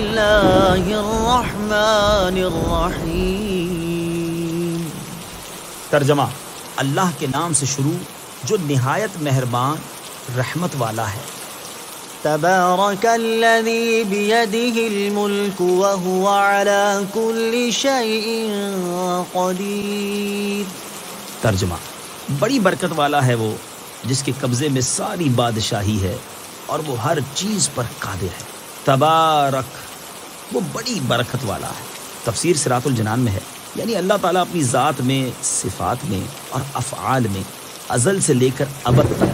الله الرحمن الرحيم۔ ترجمہ، اللہ کے نام سے شروع جو نہایت مہربان رحمت والا ہے۔ تبارك الذي بيده الملك وهو على كل شيء قدير۔ ترجمہ، بڑی برکت والا ہے وہ جس کے قبضے میں ساری بادشاہی ہے اور وہ ہر چیز پر قادر ہے۔ تبارک، وہ بڑی برکت والا ہے۔ تفسیر صراط الجنان میں ہے، یعنی اللہ تعالیٰ اپنی ذات میں، صفات میں اور افعال میں ازل سے لے کر ابد تک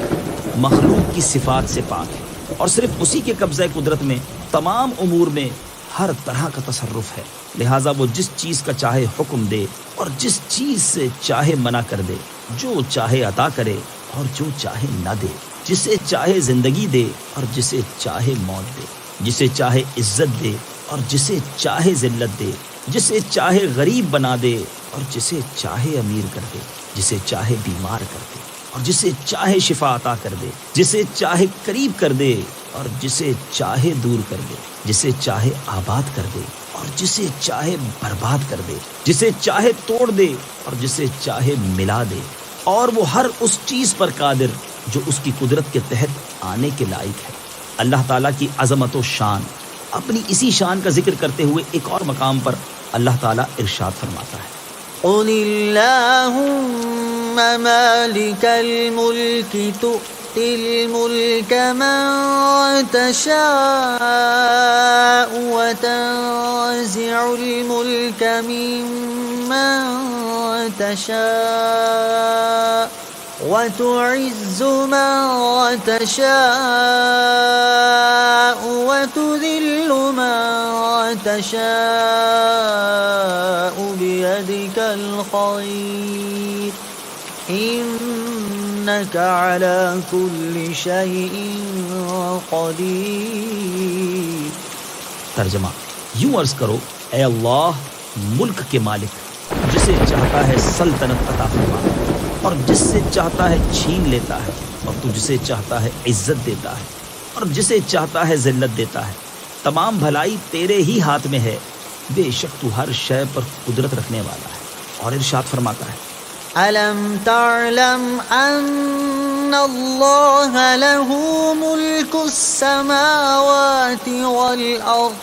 مخلوق کی صفات سے پاک ہے، اور صرف اسی کے قبضہ قدرت میں تمام امور میں ہر طرح کا تصرف ہے۔ لہٰذا وہ جس چیز کا چاہے حکم دے اور جس چیز سے چاہے منع کر دے، جو چاہے عطا کرے اور جو چاہے نہ دے، جسے چاہے زندگی دے اور جسے چاہے موت دے، جسے چاہے عزت دے اور جسے چاہے ذلت دے، جسے چاہے غریب بنا دے اور جسے چاہے امیر کر دے، جسے چاہے بیمار کر دے اور جسے چاہے شفا عطا کر دے، جسے چاہے قریب کر دے اور جسے چاہے دور کر دے، جسے چاہے آباد کر دے اور جسے چاہے برباد کر دے، جسے چاہے توڑ دے اور جسے چاہے ملا دے، اور وہ ہر اس چیز پر قادر جو اس کی قدرت کے تحت آنے کے لائق ہے۔ اللہ تعالیٰ کی عظمت و شان، اپنی اسی شان کا ذکر کرتے ہوئے ایک اور مقام پر اللہ تعالیٰ ارشاد فرماتا ہے، قل اللهم مالك الملك تؤتي الملك من تشاء وتنزع الملك ممن تشاء وتعز من تشاء وتذل من تشاء بيدك الخير إنك على كل شيء قدير۔ ترجمہ، یوں عرض کرو، اے اللہ ملک کے مالک، جسے چاہتا ہے سلطنت عطا فرما اور جس سے چاہتا ہے چھین لیتا ہے، اور تو جسے چاہتا ہے عزت دیتا ہے اور جسے چاہتا ہے ذلت دیتا ہے۔ تمام بھلائی تیرے ہی ہاتھ میں ہے، بے شک تو ہر شے پر قدرت رکھنے والا ہے۔ اور ارشاد فرماتا ہے، أَلَمْ تَعْلَمْ أَنَّ اللَّهَ لَهُ مُلْكُ السَّمَاوَاتِ وَالْأَرْضِ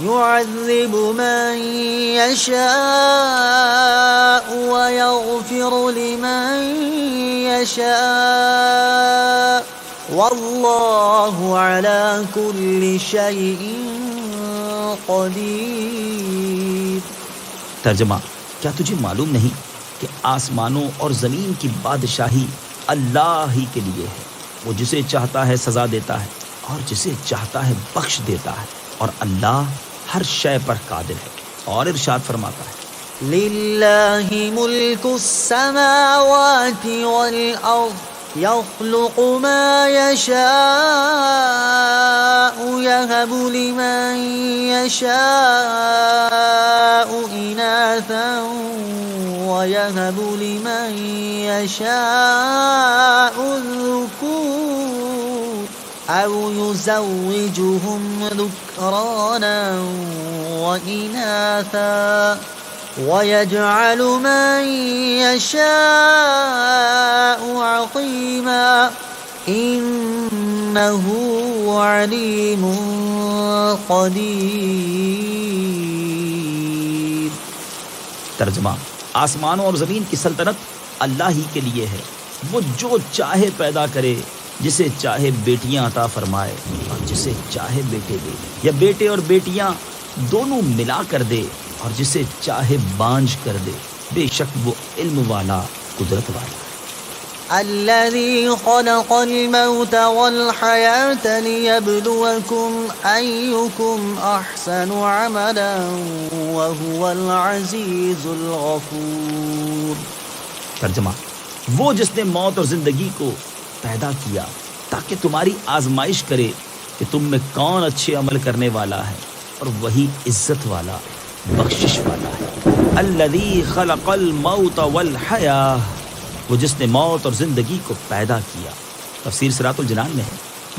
يُعَذِّبُ مَن يَشَاءُ وَيَغْفِرُ لِمَن يَشَاءُ وَاللَّهُ عَلَى كُلِّ شَيْءٍ قَدِيرٌ۔ ترجمہ، کیا تجھے معلوم نہیں کہ آسمانوں اور زمین کی بادشاہی اللہ ہی کے لیے ہے؟ وہ جسے چاہتا ہے سزا دیتا ہے اور جسے چاہتا ہے بخش دیتا ہے، اور اللہ ہر شے پر قادر ہے۔ اور ارشاد فرماتا ہے، لِلَّهِ مُلْكُ السَّمَاوَاتِ وَالْأَرْضِ يَخْلُقُ مَا يَشَاءُ يَهَبُ لِمَن يَشَاءُ إِنَاثًا وَيَهَبُ لِمَن يَشَاءُ الذُّكُورَ أَوْ يُزَوِّجُهُمْ ذُكْرَانًا وَإِنَاثًا وَيَجْعَلُ مَن يَشَاءُ عَقِيمًا إِنَّهُ عَلِيمٌ قَدِيرٌ۔ ترجمہ، آسمانوں اور زمین کی سلطنت اللہ ہی کے لیے ہے۔ وہ جو چاہے پیدا کرے، جسے چاہے بیٹیاں عطا فرمائے اور جسے چاہے بیٹے دے، یا بیٹے اور بیٹیاں دونوں ملا کر دے اور جسے چاہے بانجھ کر دے، بے شک وہ علم والا، قدرت والا۔ الذي خلق الموت والحياة ليبلوكم أيكم أحسن عملا وهو العزيز الغفور۔ ترجمہ، وہ جس نے موت اور زندگی کو پیدا کیا تاکہ تمہاری آزمائش کرے کہ تم میں کون اچھے عمل کرنے والا ہے، اور وہی عزت والا، بخشش والا ہے۔ الذی خلق الموت والحیاة، وہ جس نے موت اور زندگی کو پیدا کیا۔ تفسیر صراط الجنان میں ہے۔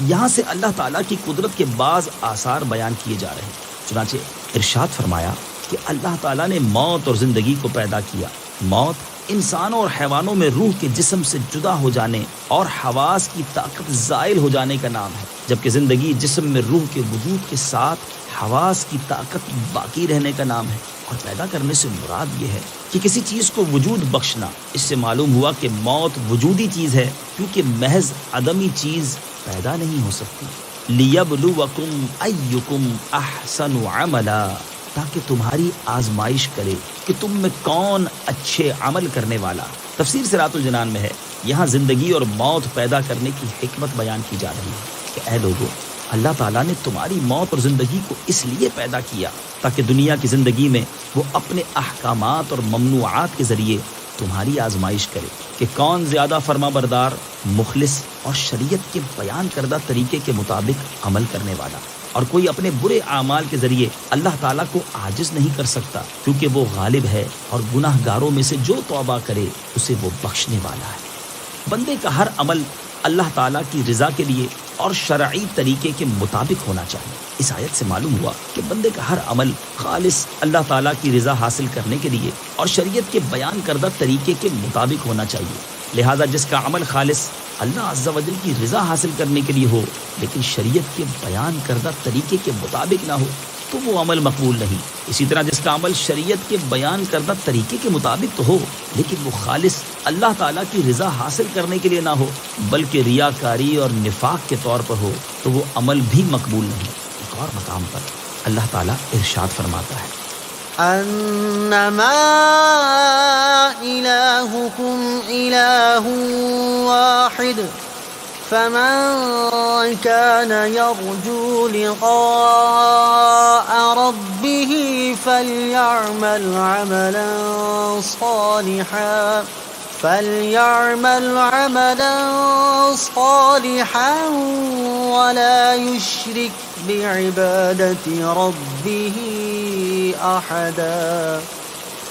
یہاں سے اللہ تعالیٰ کی قدرت کے بعض آثار بیان کیے جا رہے ہیں۔ چنانچہ ارشاد فرمایا کہ اللہ تعالیٰ نے موت اور زندگی کو پیدا کیا۔ موت انسانوں اور حیوانوں میں روح کے جسم سے جدا ہو جانے اور حواس کی طاقت زائل ہو جانے کا نام ہے، جبکہ زندگی جسم میں روح کے وجود کے ساتھ حواس کی طاقت باقی رہنے کا نام ہے۔ اور پیدا کرنے سے مراد یہ ہے کہ کسی چیز کو وجود بخشنا۔ اس سے معلوم ہوا کہ موت وجودی چیز ہے، کیونکہ محض عدمی چیز پیدا نہیں ہو سکتی۔ لِيَبْلُوَكُمْ أَيُّكُمْ أَحْسَنُ عَمَلًا، تاکہ تمہاری آزمائش کرے کہ تم میں کون اچھے عمل کرنے والا۔ تفسیر صراط الجنان میں ہے، یہاں زندگی اور موت پیدا کرنے کی حکمت بیان کی جا رہی ہے کہ اے لوگو، اللہ تعالیٰ نے تمہاری موت اور زندگی کو اس لیے پیدا کیا تاکہ دنیا کی زندگی میں وہ اپنے احکامات اور ممنوعات کے ذریعے تمہاری آزمائش کرے کہ کون زیادہ فرما بردار، مخلص اور شریعت کے بیان کردہ طریقے کے مطابق عمل کرنے والا۔ اور کوئی اپنے برے اعمال کے ذریعے اللہ تعالیٰ کو عاجز نہیں کر سکتا، کیونکہ وہ غالب ہے اور گناہ گاروں میں سے جو توبہ کرے اسے وہ بخشنے والا ہے۔ بندے کا ہر عمل اللہ تعالیٰ کی رضا کے لیے اور شرعی طریقے کے مطابق ہونا چاہیے۔ اس آیت سے معلوم ہوا کہ بندے کا ہر عمل خالص اللہ تعالیٰ کی رضا حاصل کرنے کے لیے اور شریعت کے بیان کردہ طریقے کے مطابق ہونا چاہیے۔ لہذا جس کا عمل خالص اللہ عز و جل کی رضا حاصل کرنے کے لیے ہو لیکن شریعت کے بیان کردہ طریقے کے مطابق نہ ہو تو وہ عمل مقبول نہیں۔ اسی طرح جس کا عمل شریعت کے بیان کردہ طریقے کے مطابق تو ہو لیکن وہ خالص اللہ تعالیٰ کی رضا حاصل کرنے کے لیے نہ ہو بلکہ ریاکاری اور نفاق کے طور پر ہو تو وہ عمل بھی مقبول نہیں۔ ایک اور مقام پر اللہ تعالیٰ ارشاد فرماتا ہے، انما الہکم الہ واحد فمن كان يرجو لقاء ربه فليعمل عملا صالحا ولا يشرك بعبادة ربه احدا۔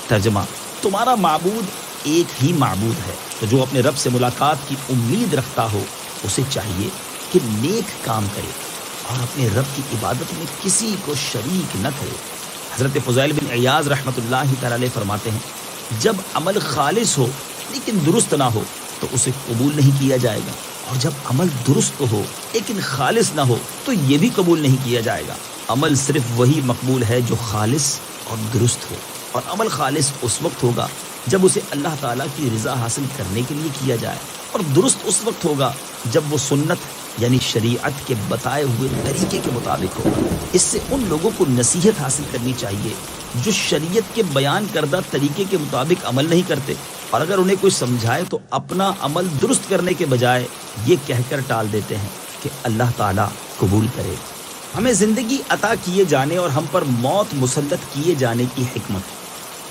ترجمہ، تمہارا معبود ایک ہی معبود ہے، تو جو اپنے رب سے ملاقات کی امید رکھتا ہو اسے چاہیے کہ نیک کام کرے اور اپنے رب کی عبادت میں کسی کو شریک نہ کرے۔ حضرت فضیل بن عیاض رحمۃ اللہ تعالی علیہ فرماتے ہیں، جب عمل خالص ہو لیکن درست نہ ہو تو اسے قبول نہیں کیا جائے گا، اور جب عمل درست ہو لیکن خالص نہ ہو تو یہ بھی قبول نہیں کیا جائے گا۔ عمل صرف وہی مقبول ہے جو خالص اور درست ہو، اور عمل خالص اس وقت ہوگا جب اسے اللہ تعالیٰ کی رضا حاصل کرنے کے لیے کیا جائے، اور درست اس وقت ہوگا جب وہ سنت یعنی شریعت کے بتائے ہوئے طریقے کے مطابق ہوگا۔ اس سے ان لوگوں کو نصیحت حاصل کرنی چاہیے جو شریعت کے بیان کردہ طریقے کے مطابق عمل نہیں کرتے، اور اگر انہیں کوئی سمجھائے تو اپنا عمل درست کرنے کے بجائے یہ کہہ کر ٹال دیتے ہیں کہ اللہ تعالیٰ قبول کرے۔ ہمیں زندگی عطا کیے جانے اور ہم پر موت مسلط کیے جانے کی حکمت۔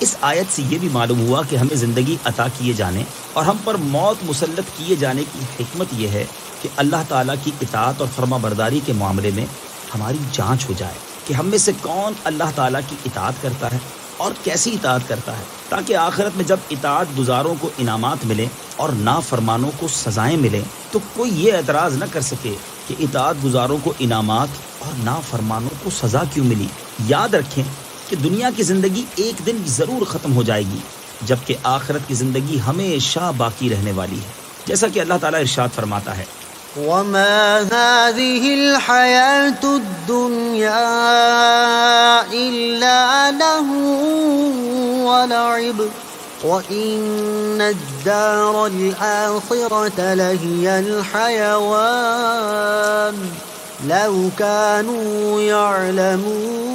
اس آیت سے یہ بھی معلوم ہوا کہ ہمیں زندگی عطا کیے جانے اور ہم پر موت مسلط کیے جانے کی حکمت یہ ہے کہ اللہ تعالیٰ کی اطاعت اور فرما برداری کے معاملے میں ہماری جانچ ہو جائے کہ ہم میں سے کون اللہ تعالیٰ کی اطاعت کرتا ہے اور کیسی اطاعت کرتا ہے، تاکہ آخرت میں جب اطاعت گزاروں کو انعامات ملیں اور نافرمانوں کو سزائیں ملیں تو کوئی یہ اعتراض نہ کر سکے کہ اطاعت گزاروں کو انعامات اور نافرمانوں کو سزا کیوں ملی۔ یاد رکھیں کہ دنیا کی زندگی ایک دن ضرور ختم ہو جائے گی، جبکہ آخرت کی زندگی ہمیشہ باقی رہنے والی ہے، جیسا کہ اللہ تعالیٰ ارشاد فرماتا ہے، وما هذه الحياة الدنيا إلا له ولعب وإن الدار الآخرة لهي الحيوان لو كانوا يعلمون۔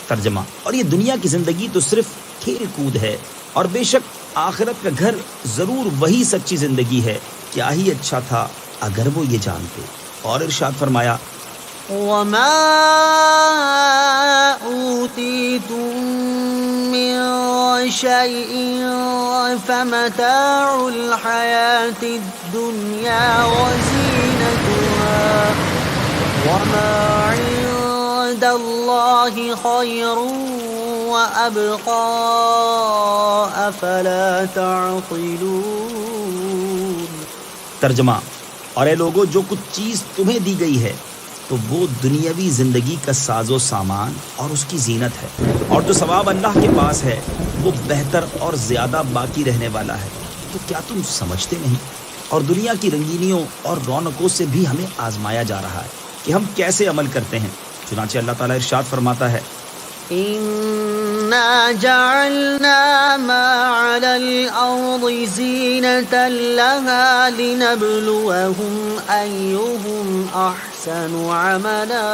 ترجمہ، اور یہ دنیا کی زندگی تو صرف کھیل کود ہے، اور بے شک آخرت کا گھر ضرور وہی سچی زندگی ہے، کیا ہی اچھا تھا اگر وہ یہ جانتے۔ اور ارشاد فرمایا، وما أوتيتم من شيء فمتاع الحياة الدنيا وزينتها وما عند الله خير وأبقى أفلا تعقلون۔ ترجمہ، اور اے لوگو، جو کچھ چیز تمہیں دی گئی ہے تو وہ دنیاوی زندگی کا ساز و سامان اور اس کی زینت ہے، اور جو ثواب اللہ کے پاس ہے وہ بہتر اور زیادہ باقی رہنے والا ہے۔ تو کیا تم سمجھتے نہیں؟ اور دنیا کی رنگینیوں اور رونقوں سے بھی ہمیں آزمایا جا رہا ہے کہ ہم کیسے عمل کرتے ہیں۔ چنانچہ اللہ تعالیٰ ارشاد فرماتا ہے، إنا جعلنا ما على الأرض زينة لها لنبلوهم أيهم أحسن عملا۔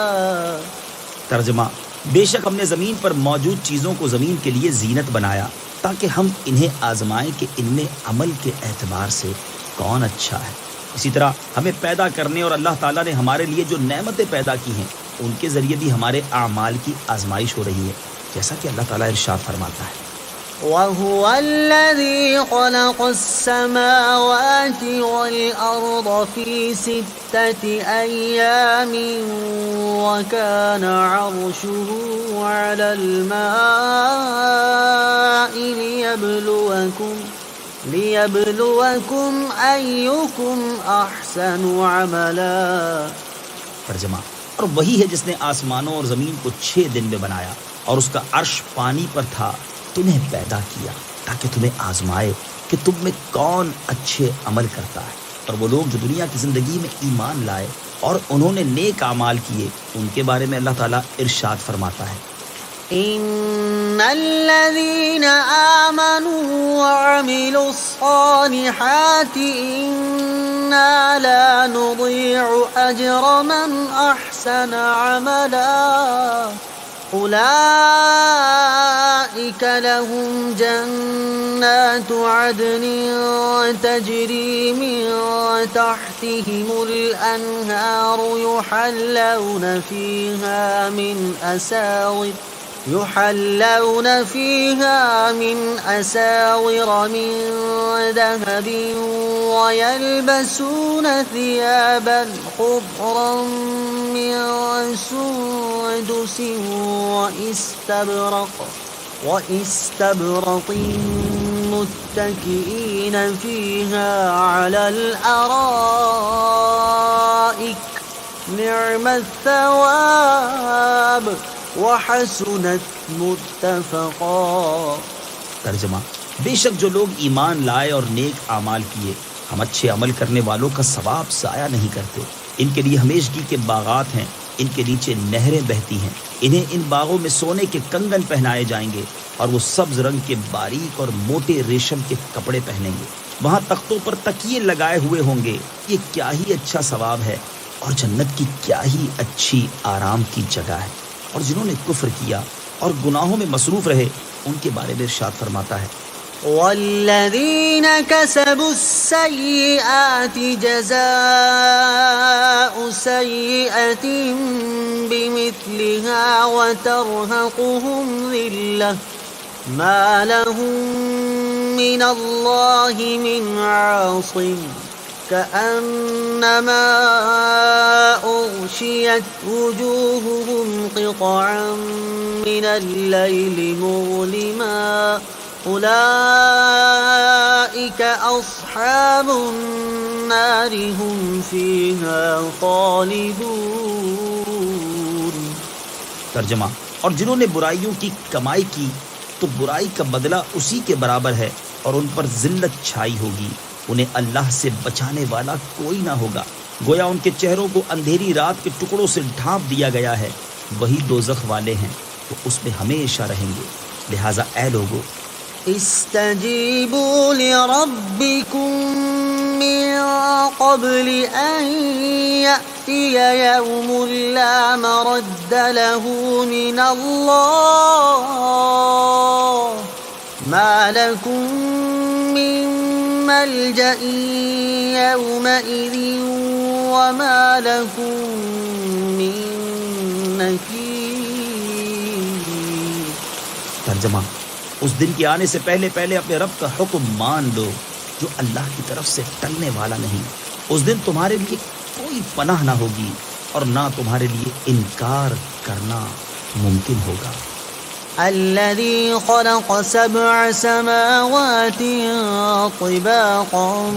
ترجمہ، بے شک ہم نے زمین پر موجود چیزوں کو زمین کے لیے زینت بنایا تاکہ ہم انہیں آزمائیں کہ ان میں عمل کے اعتبار سے کون اچھا ہے۔ اسی طرح ہمیں پیدا کرنے اور اللہ تعالیٰ نے ہمارے لیے جو نعمتیں پیدا کی ہیں ان کے ذریعے بھی ہمارے اعمال کی آزمائش ہو رہی ہے، جیسا کہ اللہ تعالیٰ ارشاد فرماتا ہے، وَهُوَ الَّذِي خَلَقَ السَّمَاوَاتِ وَالْأَرْضَ فِي 6 أَيَّامٍ وَكَانَ عَرْشُهُ عَلَى الْمَاءِ لِيَبْلُوَكُمْ أَيُّكُمْ أَحْسَنُ عَمَلًا۔ ترجمہ، اور وہی ہے جس نے آسمانوں اور زمین کو 6 دن میں بنایا اور اس کا عرش پانی پر تھا، تمہیں پیدا کیا تاکہ تمہیں آزمائے کہ تم میں کون اچھے عمل کرتا ہے۔ اور وہ لوگ جو دنیا کی زندگی میں ایمان لائے اور انہوں نے نیک اعمال کیے، ان کے بارے میں اللہ تعالیٰ ارشاد فرماتا ہے، إن الذين آمنوا وعملوا الصالحات إنا لا نضيع أجر من أحسن عملا أولئك لهم جنات عدن تجري من تحتهم الأنهار يحلون فيها من أساور من ذهب ويلبسون ثيابا خضرا من سندس واستبرق متكئين فيها على الأرائك نعم الثواب وحسنت مرتفقا۔ ترجمہ، بے شک جو لوگ ایمان لائے اور نیک اعمال کیے، ہم اچھے عمل کرنے والوں کا ثواب ضائع نہیں کرتے۔ ان کے لیے ہمیشگی کے باغات ہیں، ان کے نیچے نہریں بہتی ہیں، انہیں ان باغوں میں سونے کے کنگن پہنائے جائیں گے اور وہ سبز رنگ کے باریک اور موٹے ریشم کے کپڑے پہنیں گے۔ وہاں تختوں پر تکیے لگائے ہوئے ہوں گے۔ یہ کیا ہی اچھا ثواب ہے اور جنت کی کیا ہی اچھی آرام کی جگہ ہے۔ اور جنہوں نے کفر کیا اور گناہوں میں مصروف رہے، ان کے بارے میں ارشاد فرماتا ہے، والذین کسبوا السیئات جزاء سیئۃ بمثلها وترهقهم ذلة ما لهم من اللہ من عاصم كأنما أغشيت وجوههم قطعا من الليل مظلما أولئك أصحاب النار هم فيها خالدون۔ ترجمہ، اور جنہوں نے برائیوں کی کمائی کی تو برائی کا بدلہ اسی کے برابر ہے اور ان پر ذلت چھائی ہوگی، انہیں اللہ سے بچانے والا کوئی نہ ہوگا، گویا ان کے چہروں کو اندھیری رات کے ٹکڑوں سے ڈھانپ دیا گیا ہے، وہی دوزخ والے ہیں، وہ اس میں ہمیشہ رہیں گے۔ لہٰذا اے لوگو، استجیبوا لربکم من قبل ان یأتی یوم لا مرد له من اللہ ما لکم من ملجأ يومئذ وما لكم من نكير۔ ترجمہ، اس دن کے آنے سے پہلے اپنے رب کا حکم مان لو جو اللہ کی طرف سے ٹلنے والا نہیں۔ اس دن تمہارے لیے کوئی پناہ نہ ہوگی اور نہ تمہارے لیے انکار کرنا ممکن ہوگا۔ الذي خلق 7 سماوات طباقا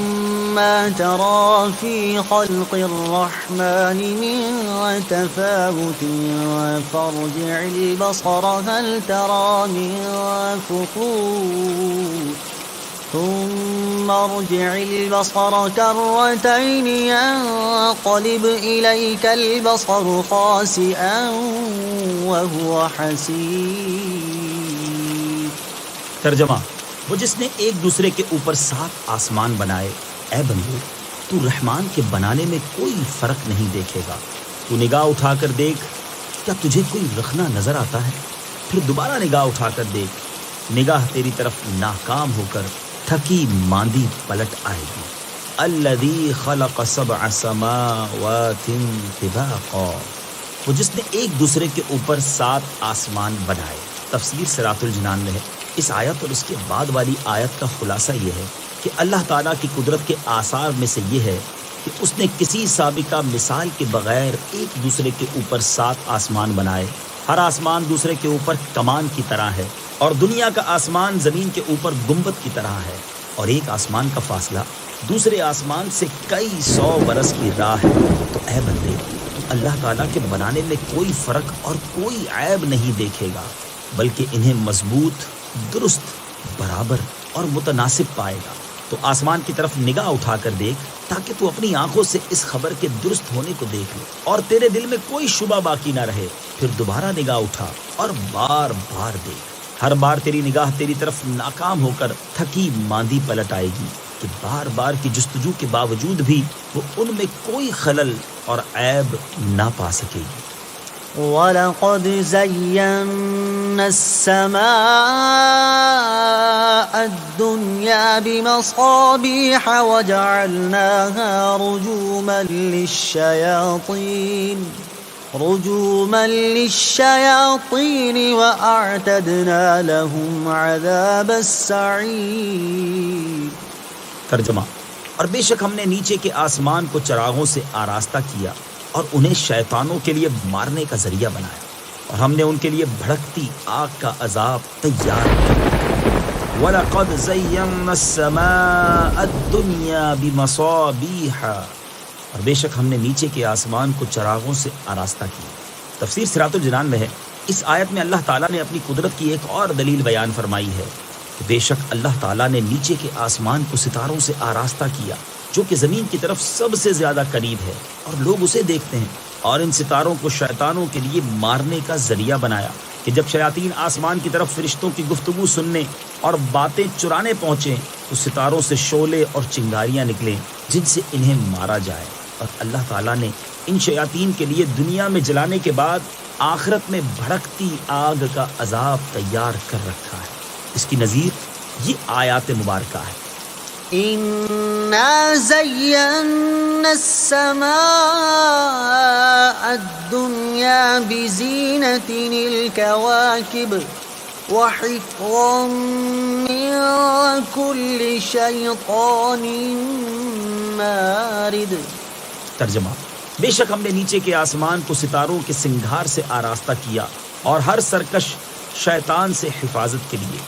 ما ترى في خلق الرحمن من تفاوت فارجع البصر هل ترى من فطور ثم ارجع البصر كرتين ينقلب إليك البصر خاسئا وهو حسير. ترجمہ: وہ جس نے ایک دوسرے کے اوپر 7 آسمان بنائے. اے بندو، تو رحمان کے بنانے میں کوئی فرق نہیں دیکھے گا. تو نگاہ اٹھا کر دیکھ، کیا تجھے کوئی رخنہ نظر آتا ہے؟ پھر دوبارہ نگاہ اٹھا کر دیکھ، نگاہ تیری طرف ناکام ہو کر تھکی ماندی پلٹ آئے گی. الذی خلق 7 سماوات طباقا، وہ جس نے ایک دوسرے کے اوپر 7 آسمان بنائے. تفسیر صراط الجنان میں ہے. اس آیت اور اس کے بعد والی آیت کا خلاصہ یہ ہے کہ اللہ تعالیٰ کی قدرت کے آثار میں سے یہ ہے کہ اس نے کسی سابقہ مثال کے بغیر ایک دوسرے کے اوپر 7 آسمان بنائے. ہر آسمان دوسرے کے اوپر کمان کی طرح ہے، اور دنیا کا آسمان زمین کے اوپر گنبد کی طرح ہے، اور ایک آسمان کا فاصلہ دوسرے آسمان سے کئی 100 برس کی راہ ہے. تو اے بندے، تو اللہ تعالیٰ کے بنانے میں کوئی فرق اور کوئی عیب نہیں دیکھے گا، بلکہ انہیں مضبوط، درست، برابر اور متناسب پائے گا. تو آسمان کی طرف نگاہ اٹھا کر دیکھ تاکہ تو اپنی آنکھوں سے اس خبر کے درست ہونے کو دیکھ لے اور تیرے دل میں کوئی شبہ باقی نہ رہے. پھر دوبارہ نگاہ اٹھا اور بار بار دیکھ. ہر بار تیری نگاہ تیری طرف ناکام ہو کر تھکی ماندی پلٹ آئے گی کہ بار بار کی جستجو کے باوجود بھی وہ ان میں کوئی خلل اور عیب نہ پا سکے گی. وَلَقَدْ زَيَّنَّا السَّمَاءَ الدُّنْيَا بِمَصَابِيحَ وَجَعَلْنَاهَا رُجُومًا لِلشَّيَاطِينِ وَأَعْتَدْنَا لَهُمْ عَذَابَ السَّعِيرِ. ترجمہ: اور بے شک ہم نے نیچے کے آسمان کو چراغوں سے آراستہ کیا اور انہیں شیطانوں کے لیے مارنے کا ذریعہ بنایا، اور ہم نے ان کے لیے بھڑکتی آگ کا عذاب تیار کیا. وَلَقَدْ زَيَّنَّا السَّمَاءَ الدُّنْيَا بِمَصَابِيحَ، اور بے شک ہم نے نیچے کے آسمان کو چراغوں سے آراستہ کیا. تفسیر صراط الجنان میں ہے. اس آیت میں اللہ تعالیٰ نے اپنی قدرت کی ایک اور دلیل بیان فرمائی ہے کہ بے شک اللہ تعالیٰ نے نیچے کے آسمان کو ستاروں سے آراستہ کیا جو کہ زمین کی طرف سب سے زیادہ قریب ہے، اور لوگ اسے دیکھتے ہیں، اور ان ستاروں کو شیطانوں کے لیے مارنے کا ذریعہ بنایا کہ جب شیاطین آسمان کی طرف فرشتوں کی گفتگو سننے اور باتیں چرانے پہنچیں تو ستاروں سے شعلے اور چنگاریاں نکلیں جن سے انہیں مارا جائے. اور اللہ تعالیٰ نے ان شیاطین کے لیے دنیا میں جلانے کے بعد آخرت میں بھڑکتی آگ کا عذاب تیار کر رکھا ہے. اس کی نظیر یہ آیات مبارکہ ہے. إِنَّا زَيَّنَّا السَّمَاءَ الدُّنْيَا بِزِينَةٍ الْكَوَاكِبِ وَحِفْظًا مِّن كُلِّ شَيْطَانٍ مَارِدٍ. ترجمہ: بے شک ہم نے نیچے کے آسمان کو ستاروں کے سنگھار سے آراستہ کیا اور ہر سرکش شیطان سے حفاظت کے لیے.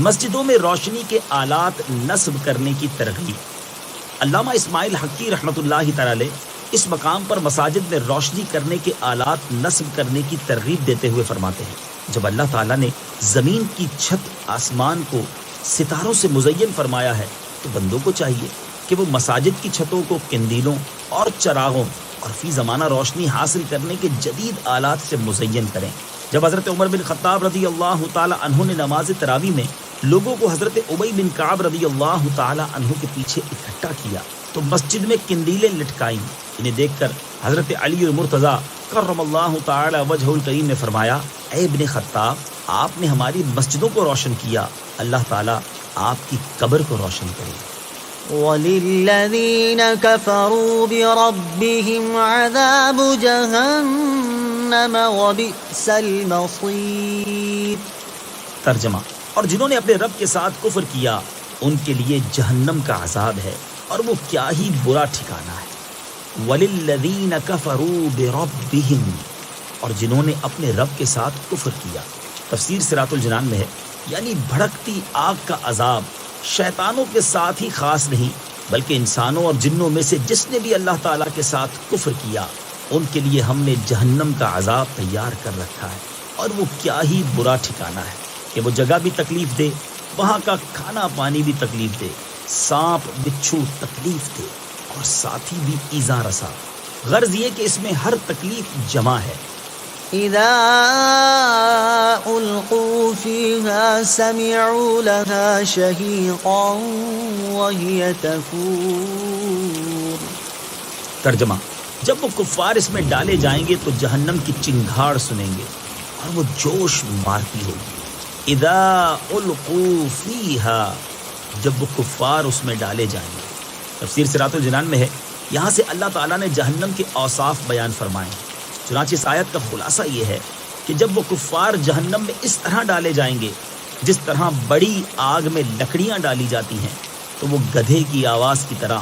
مسجدوں میں روشنی کے آلات نصب کرنے کی ترغیب. علامہ اسماعیل حقی رحمۃ اللہ تعالی اس مقام پر مساجد میں روشنی کرنے کے آلات نصب کرنے کی ترغیب دیتے ہوئے فرماتے ہیں جب اللہ تعالیٰ نے زمین کی چھت آسمان کو ستاروں سے مزین فرمایا ہے تو بندوں کو چاہیے کہ وہ مساجد کی چھتوں کو قندیلوں اور چراغوں اور فی زمانہ روشنی حاصل کرنے کے جدید آلات سے مزین کریں. جب حضرت عمر بن خطاب رضی اللہ تعالی عنہ نے نماز تراویح میں لوگوں کو حضرت ابی بن کعب رضی اللہ تعالی عنہ کے پیچھے اکٹھا کیا تو مسجد میں قندیلیں لٹکائیں. انہیں دیکھ کر حضرت علی المرتضیٰ کرم اللہ تعالی وجہ الکریم نے فرمایا: اے ابن خطاب، آپ نے ہماری مسجدوں کو روشن کیا، اللہ تعالی آپ کی قبر کو روشن کرے. وَلِلَّذِينَ كَفَرُوا بِرَبِّهِمْ عَذَابُ جَهَنَّمَ وَبِئْسَ الْمَصِيرُ. ترجمہ: اور جنہوں نے اپنے رب کے ساتھ کفر کیا ان کے لیے جہنم کا عذاب ہے اور وہ کیا ہی برا ٹھکانہ ہے. وَلِلَّذِينَ كَفَرُوا بِرَبِّهِمْ، اور جنہوں نے اپنے رب کے ساتھ کفر کیا تفسیر صراط الجنان میں ہے، یعنی بھڑکتی آگ کا عذاب شیطانوں کے ساتھ ہی خاص نہیں، بلکہ انسانوں اور جنوں میں سے جس نے بھی اللہ تعالیٰ کے ساتھ کفر کیا ان کے لیے ہم نے جہنم کا عذاب تیار کر رکھا ہے، اور وہ کیا ہی برا ٹھکانہ ہے کہ وہ جگہ بھی تکلیف دے، وہاں کا کھانا پانی بھی تکلیف دے، سانپ بچھو تکلیف دے اور ساتھی بھی ایذا رسا۔ غرض یہ کہ اس میں ہر تکلیف جمع ہے۔ اذا القوا فيها سمعوا لها شهيقا وهي تفور۔ ترجمہ، جب وہ کفار اس میں ڈالے جائیں گے تو جہنم کی چنگھاڑ سنیں گے اور وہ جوش مارتی ہوگی۔ اذا القوا فيها، جب وہ کفار اس میں ڈالے جائیں گے۔ تفسیر صراط الجنان میں ہے، یہاں سے اللہ تعالیٰ نے جہنم کے اوصاف بیان فرمائے ہیں۔ چنانچہ اس آیت کا خلاصہ یہ ہے کہ جب وہ کفار جہنم میں اس طرح ڈالے جائیں گے جس طرح بڑی آگ میں لکڑیاں ڈالی جاتی ہیں، تو وہ گدھے کی آواز کی طرح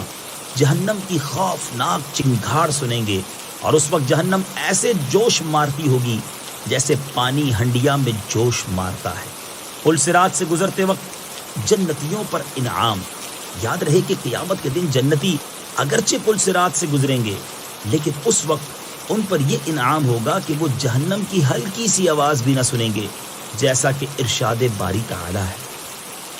جہنم کی خوفناک چنگھاڑ سنیں گے، اور اس وقت جہنم ایسے جوش مارتی ہوگی جیسے پانی ہنڈیا میں جوش مارتا ہے۔ پل صراط سے گزرتے وقت جنتیوں پر انعام۔ یاد رہے کہ قیامت کے دن جنتی اگرچہ پل صراط سے گزریں گے، لیکن اس وقت ان پر یہ انعام ہوگا کہ وہ جہنم کی ہلکی سی آواز بھی نہ سنیں گے، جیسا کہ ارشاد باری تعالی ہے،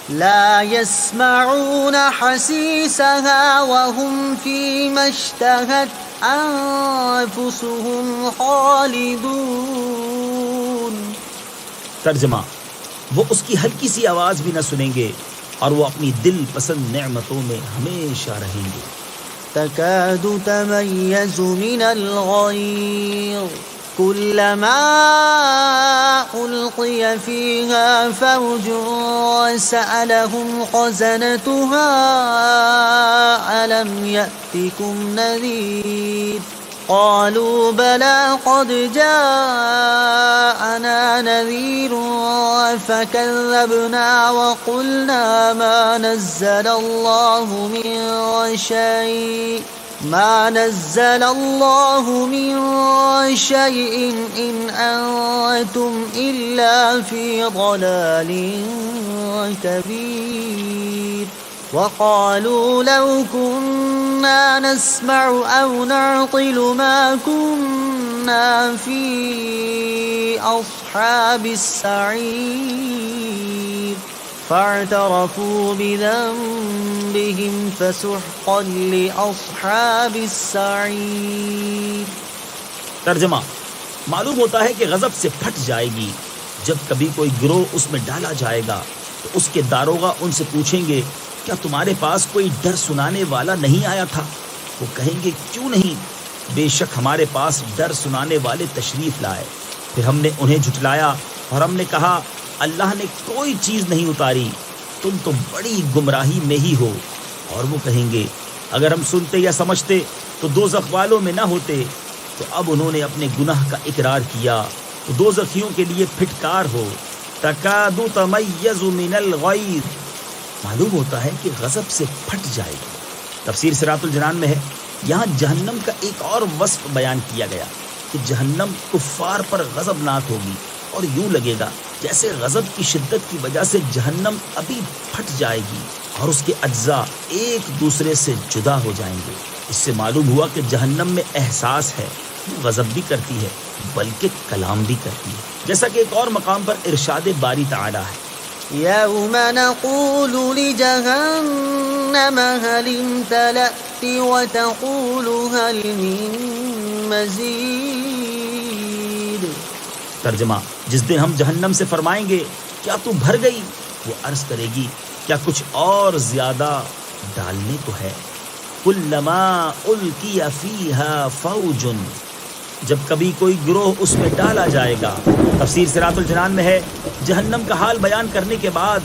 لا يسمعون حسيسها وهم فيما اشتهت أنفسهم خالدون۔ ترجمہ، وہ اس کی ہلکی سی آواز بھی نہ سنیں گے اور وہ اپنی دل پسند نعمتوں میں ہمیشہ رہیں گے۔ تكاد تميز من الغيظ كلما ألقي فيها فوج سألهم خزنتها ألم يأتكم نذير قالوا بلى قد جاءنا نذير فكذبنا وقلنا ما نزل الله من شيء إن أنتم إلا في ضلال كبير وقالوا لو كنا نسمع أو نعقل ما كنا في أصحاب السعير فاعترفوا بذنبهم فسحقا لأصحاب السعير۔ ترجمہ، معلوم ہوتا ہے کہ غضب سے پھٹ جائے گی جب کبھی کوئی گروہ اس میں ڈالا جائے گا تو اس کے داروغہ ان سے پوچھیں گے کیا تمہارے پاس کوئی ڈر سنانے والا نہیں آیا تھا؟ وہ کہیں گے کیوں نہیں، بے شک ہمارے پاس ڈر سنانے والے تشریف لائے۔ پھر ہم نے انہیں جھٹلایا اور ہم نے کہا اللہ نے کوئی چیز نہیں اتاری، تم تو بڑی گمراہی میں ہی ہو۔ اور وہ کہیں گے اگر ہم سنتے یا سمجھتے تو دوزخ والوں میں نہ ہوتے۔ تو اب انہوں نے اپنے گناہ کا اقرار کیا تو دوزخیوں کے لیے پھٹکار ہو، تکاد تمیز من الغیظ، معلوم ہوتا ہے کہ غضب سے پھٹ جائے گا۔ تفسیر صراط الجنان میں ہے، یہاں جہنم کا ایک اور وصف بیان کیا گیا کہ جہنم کفار پر غضبناک ہوگی اور یوں لگے گا جیسے غضب کی شدت کی وجہ سے جہنم ابھی پھٹ جائے گی اور اس کے اجزاء ایک دوسرے سے جدا ہو جائیں گے۔ اس سے معلوم ہوا کہ جہنم میں احساس ہے، وہ غضب بھی کرتی ہے بلکہ کلام بھی کرتی ہے، جیسا کہ ایک اور مقام پر ارشاد باری تعالی ہے، يوم نقول لجهنم هل امتلأت وتقول هل من مزيد۔ ترجمہ، جس دن ہم جہنم سے فرمائیں گے کیا تو بھر گئی، وہ عرض کرے گی کیا کچھ اور زیادہ ڈالنے کو ہے۔ کلما القی فیہا فوج، جب کبھی کوئی گروہ اس میں ڈالا جائے گا۔ تفسیر صراط الجنان میں ہے، جہنم کا حال بیان کرنے کے بعد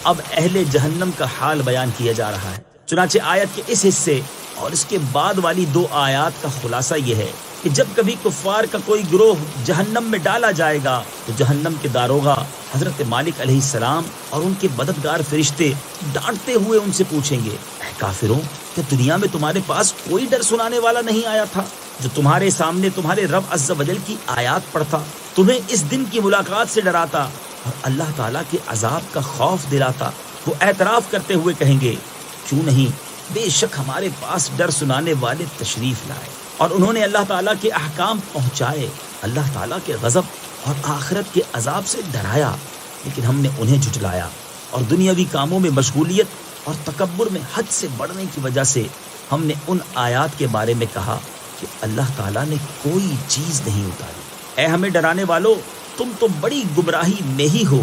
اب اہل جہنم کا حال بیان کیا جا رہا ہے۔ چنانچہ آیت کے اس حصے اور اس کے بعد والی 2 آیات کا خلاصہ یہ ہے کہ جب کبھی کفار کا کوئی گروہ جہنم میں ڈالا جائے گا تو جہنم کے داروغہ حضرت مالک علیہ السلام اور ان کے مددگار فرشتے ڈانٹتے ہوئے ان سے پوچھیں گے، اے کافروں، کیا دنیا میں تمہارے پاس کوئی ڈر سنانے والا نہیں آیا تھا جو تمہارے سامنے تمہارے رب عز و جل کی آیات پڑھتا، تمہیں اس دن کی ملاقات سے ڈراتا اور اللہ تعالیٰ کے عذاب کا خوف دلاتا؟ وہ اعتراف کرتے ہوئے کہیں گے، کیوں نہیں، بے شک ہمارے پاس ڈر سنانے والے تشریف لائے اور انہوں نے اللہ تعالیٰ کے احکام پہنچائے، اللہ تعالیٰ کے غضب اور آخرت کے عذاب سے ڈرایا، لیکن ہم نے انہیں جھٹلایا اور دنیاوی کاموں میں مشغولیت اور تکبر میں حد سے بڑھنے کی وجہ سے ہم نے ان آیات کے بارے میں کہا کہ اللہ تعالیٰ نے کوئی چیز نہیں اتاری۔ اے ہمیں ڈرانے والو، تم تو بڑی گمراہی میں ہی ہو۔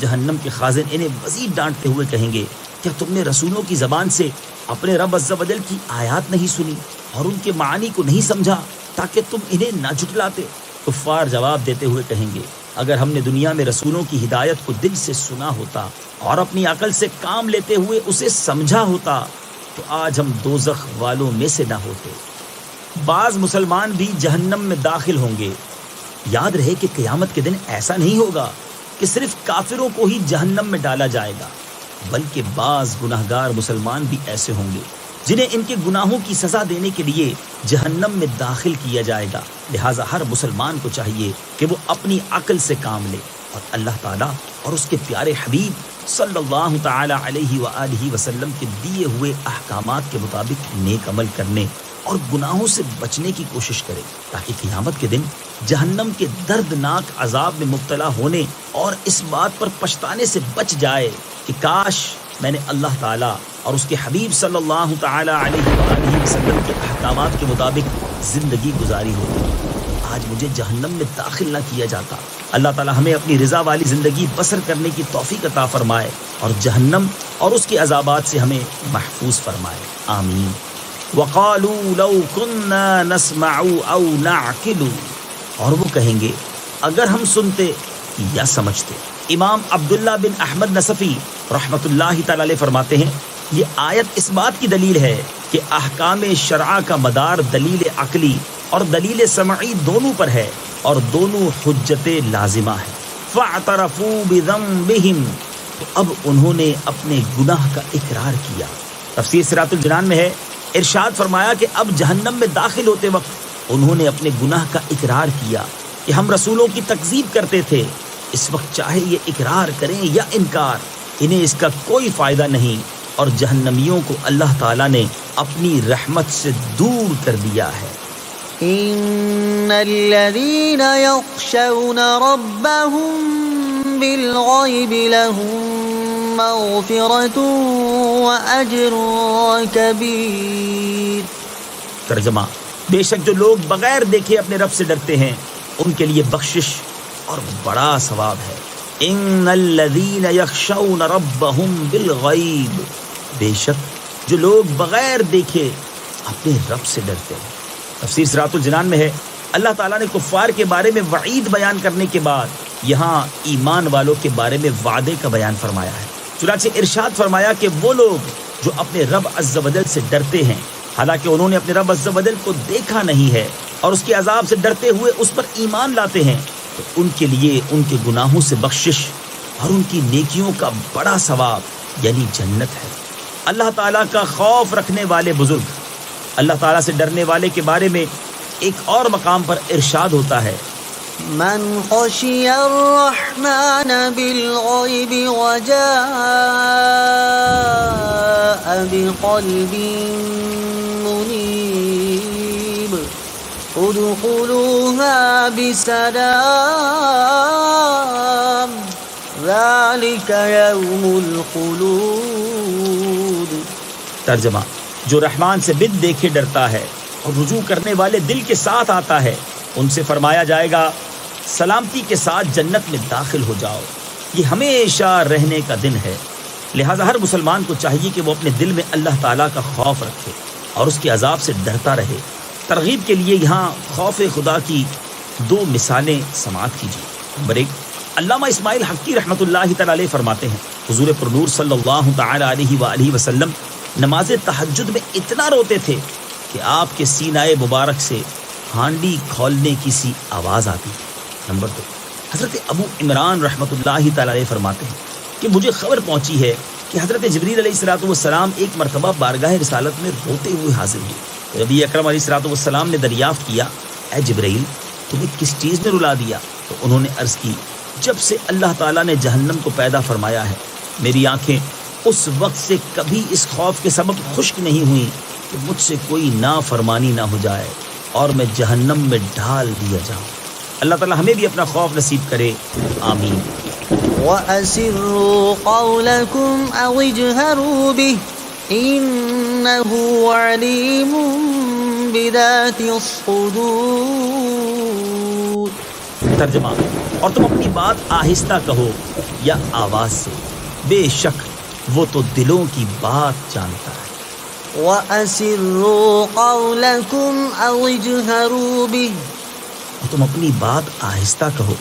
جہنم کے خازن انہیں مزید ڈانٹتے ہوئے کہیں گے، کیا تم نے رسولوں کی زبان سے اپنے رب عز و جل کی آیات نہیں سنی اور ان کے معانی کو نہیں سمجھا تاکہ تم انہیں نہ جھٹلاتے؟ کفار جواب دیتے ہوئے کہیں گے، اگر ہم نے دنیا میں رسولوں کی ہدایت کو دل سے سنا ہوتا اور اپنی عقل سے کام لیتے ہوئے اسے سمجھا ہوتا تو آج ہم دوزخ والوں میں سے نہ ہوتے۔ بعض مسلمان بھی جہنم میں داخل ہوں گے۔ یاد رہے کہ قیامت کے دن ایسا نہیں ہوگا کہ صرف کافروں کو ہی جہنم میں ڈالا جائے گا، بلکہ بعض گناہگار مسلمان بھی ایسے ہوں گے جنہیں ان کے گناہوں کی سزا دینے کے لیے جہنم میں داخل کیا جائے گا۔ لہٰذا ہر مسلمان کو چاہیے کہ وہ اپنی عقل سے کام لے اور اللہ تعالیٰ اور اس کے پیارے حبیب صلی اللہ تعالی علیہ وآلہ وسلم کے دیے ہوئے احکامات کے مطابق نیک عمل کرنے اور گناہوں سے بچنے کی کوشش کرے، تاکہ قیامت کے دن جہنم کے دردناک عذاب میں مبتلا ہونے اور اس بات پر پچھتانے سے بچ جائے کہ کاش میں نے اللہ تعالیٰ اور اس کے حبیب صلی اللہ تعالی علیہ وآلہ وسلم کے احکامات کے مطابق زندگی گزاری ہوتی، آج مجھے جہنم میں داخل نہ کیا جاتا۔ اللہ تعالیٰ ہمیں اپنی رضا والی زندگی بسر کرنے کی توفیق عطا فرمائے اور جہنم اور اس کے عذابات سے ہمیں محفوظ فرمائے، آمین۔ وَقَالُوا لَوْ كُنَّا نَسْمَعُ أَوْ نَعْقِلُ، اور وہ کہیں گے اگر ہم سنتے یا سمجھتے۔ امام عبداللہ بن احمد نصفی رحمۃ اللہ تعالی علیہ فرماتے ہیں، یہ آیت اس بات کی دلیل ہے کہ احکام شرع کا مدار دلیل عقلی اور دلیل سمعی دونوں پر ہے اور دونوں حجت لازمہ ہے۔ فَاعْتَرَفُوا بِذَنبِهِمْ، تو اب انہوں نے اپنے گناہ کا اقرار کیا۔ تفسیر صراط الجنان میں ہے، ارشاد فرمایا کہ اب جہنم میں داخل ہوتے وقت انہوں نے اپنے گناہ کا اقرار کیا کہ ہم رسولوں کی تکذیب کرتے تھے۔ اس وقت چاہے یہ اقرار کریں یا انکار، انہیں اس کا کوئی فائدہ نہیں اور جہنمیوں کو اللہ تعالیٰ نے اپنی رحمت سے دور کر دیا ہے۔ ان الذين يخشون ربهم بالغيب لهم مغفرة واجر كبير۔ ترجمہ، بے شک جو لوگ بغیر دیکھے اپنے رب سے ڈرتے ہیں ان کے لیے بخشش اور بڑا ثواب ہے۔ ان الذین یخشون ربهم بالغیب، بے شک جو لوگ بغیر دیکھے اپنے رب سے ڈرتے ہیں۔ تفسیر صراط الجنان میں ہے، اللہ تعالیٰ نے کفار کے بارے میں وعید بیان کرنے کے بعد یہاں ایمان والوں کے بارے میں وعدے کا بیان فرمایا ہے۔ چنانچہ ارشاد فرمایا کہ وہ لوگ جو اپنے رب عز و جل سے ڈرتے ہیں حالانکہ انہوں نے اپنے رب عز و جل کو دیکھا نہیں ہے اور اس کے عذاب سے ڈرتے ہوئے اس پر ایمان لاتے ہیں، تو ان کے لیے ان کے گناہوں سے بخشش اور ان کی نیکیوں کا بڑا ثواب یعنی جنت ہے۔ اللہ تعالیٰ کا خوف رکھنے والے بزرگ، اللہ تعالیٰ سے ڈرنے والے کے بارے میں ایک اور مقام پر ارشاد ہوتا ہے، من خشی الرحمن بالغیب وجاء بقلب منیب ادخلوها بسلام ذلك یوم الخلود۔ ترجمہ، جو رحمان سے بد دیکھے ڈرتا ہے اور رجوع کرنے والے دل کے ساتھ آتا ہے ان سے فرمایا جائے گا سلامتی کے ساتھ جنت میں داخل ہو جاؤ، یہ ہمیشہ رہنے کا دن ہے۔ لہٰذا ہر مسلمان کو چاہیے کہ وہ اپنے دل میں اللہ تعالیٰ کا خوف رکھے اور اس کے عذاب سے ڈرتا رہے۔ ترغیب کے لیے یہاں خوف خدا کی 2 مثالیں سماعت کیجیے۔ نمبر 1، علامہ اسماعیل حقی رحمۃ اللہ تعالی علیہ فرماتے ہیں، حضور پر نور صلی اللہ تعالی علیہ وآلہ وسلم نماز تہجد میں اتنا روتے تھے کہ آپ کے سینائے مبارک سے ہانڈی کھولنے کی سی آواز آتی تھی۔ نمبر 2، حضرت ابو عمران رحمۃ اللہ تعالی علیہ فرماتے ہیں کہ مجھے خبر پہنچی ہے کہ حضرت جبریل علیہ السلام ایک مرتبہ بارگاہ رسالت میں روتے ہوئے حاضر ہوئے۔ نبی اکرم علیہ السلام نے دریافت کیا، اے جبریل تمہیں کس چیز نے رلا دیا؟ تو انہوں نے عرض کی، جب سے اللہ تعالیٰ نے جہنم کو پیدا فرمایا ہے میری آنکھیں اس وقت سے کبھی اس خوف کے سبب خشک نہیں ہوئیں کہ مجھ سے کوئی نافرمانی نہ ہو جائے اور میں جہنم میں ڈال دیا جاؤں۔ اللہ تعالیٰ ہمیں بھی اپنا خوف نصیب کرے، آمین۔ وَأَسِرُّوا قَوْلَكُمْ أَوْ اجْهَرُوا بِهِ إِنَّهُ عَلِيمٌ بِذَاتِ الصُّدُورِ۔ ترجمہ، اور تم اپنی بات آہستہ کہو یا آواز سے، بے شک وہ تو دلوں کی بات جانتا ہے۔ وَأَسِرُّوا قَوْلَكُمْ أَوْ اجْهَرُوا بِهِ، اور تم اپنی بات آہستہ کہو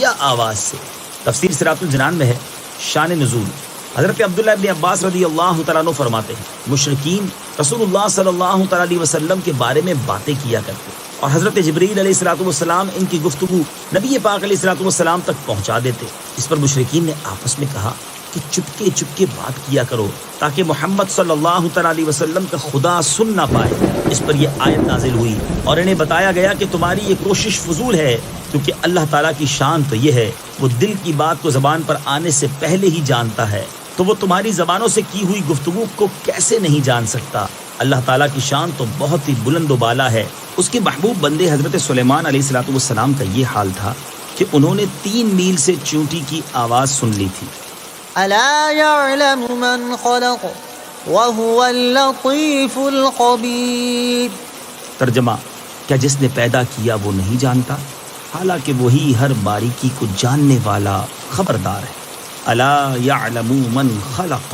یا آواز سے۔ تفسیر صراط الجنان میں ہے شان نزول۔ حضرت عبداللہ ابن عباس رضی اللہ تعالیٰ عنہ فرماتے ہیں مشرکین رسول اللہ صلی اللہ تعالیٰ علیہ وسلم کے بارے میں باتیں کیا کرتے اور حضرت جبریل علیہ السلام ان کی گفتگو نبی پاک علیہ السلام تک پہنچا دیتے۔ اس پر مشرکین نے آپس میں کہا کہ چپکے چپکے بات کیا کرو تاکہ محمد صلی اللہ تعالیٰ علیہ وسلم کا خدا سن نہ پائے۔ اس پر یہ آیت نازل ہوئی اور انہیں بتایا گیا کہ تمہاری یہ کوشش فضول ہے، کیونکہ اللہ تعالیٰ کی شان تو یہ ہے وہ دل کی بات کو زبان پر آنے سے پہلے ہی جانتا ہے، تو وہ تمہاری زبانوں سے کی ہوئی گفتگو کو کیسے نہیں جان سکتا۔ اللہ تعالیٰ کی شان تو بہت ہی بلند و بالا ہے۔ اس کے محبوب بندے حضرت سلیمان علیہ السلام کا یہ حال تھا کہ انہوں نے 3 میل سے چونٹی کی آواز سن لی تھی۔ أَلَا يَعْلَمُ مَنْ خَلَقَ وَهُوَ اللَّطِيفُ الْخَبِيرُ۔ ترجمہ، کیا جس نے پیدا کیا وہ نہیں جانتا؟ حالانکہ وہی ہر باریکی کو جاننے والا خبردار ہے۔ الا یعلم من خلق،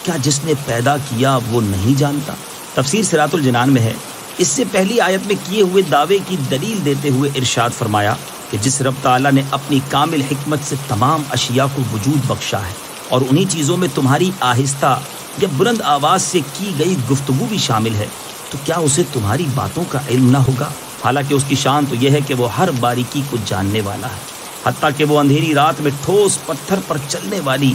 کیا جس نے پیدا کیا وہ نہیں جانتا؟ تفسیر صراط الجنان میں ہے اس سے پہلی آیت میں کیے ہوئے دعوے کی دلیل دیتے ہوئے ارشاد فرمایا کہ جس رب تعالیٰ نے اپنی کامل حکمت سے تمام اشیاء کو وجود بخشا ہے اور انہی چیزوں میں تمہاری آہستہ یا بلند آواز سے کی گئی گفتگو بھی شامل ہے، تو کیا اسے تمہاری باتوں کا علم نہ ہوگا؟ حالانکہ اس کی شان تو یہ ہے کہ وہ ہر باریکی کو جاننے والا ہے، حتیٰ کہ وہ اندھیری رات میں ٹھوس پتھر پر چلنے والی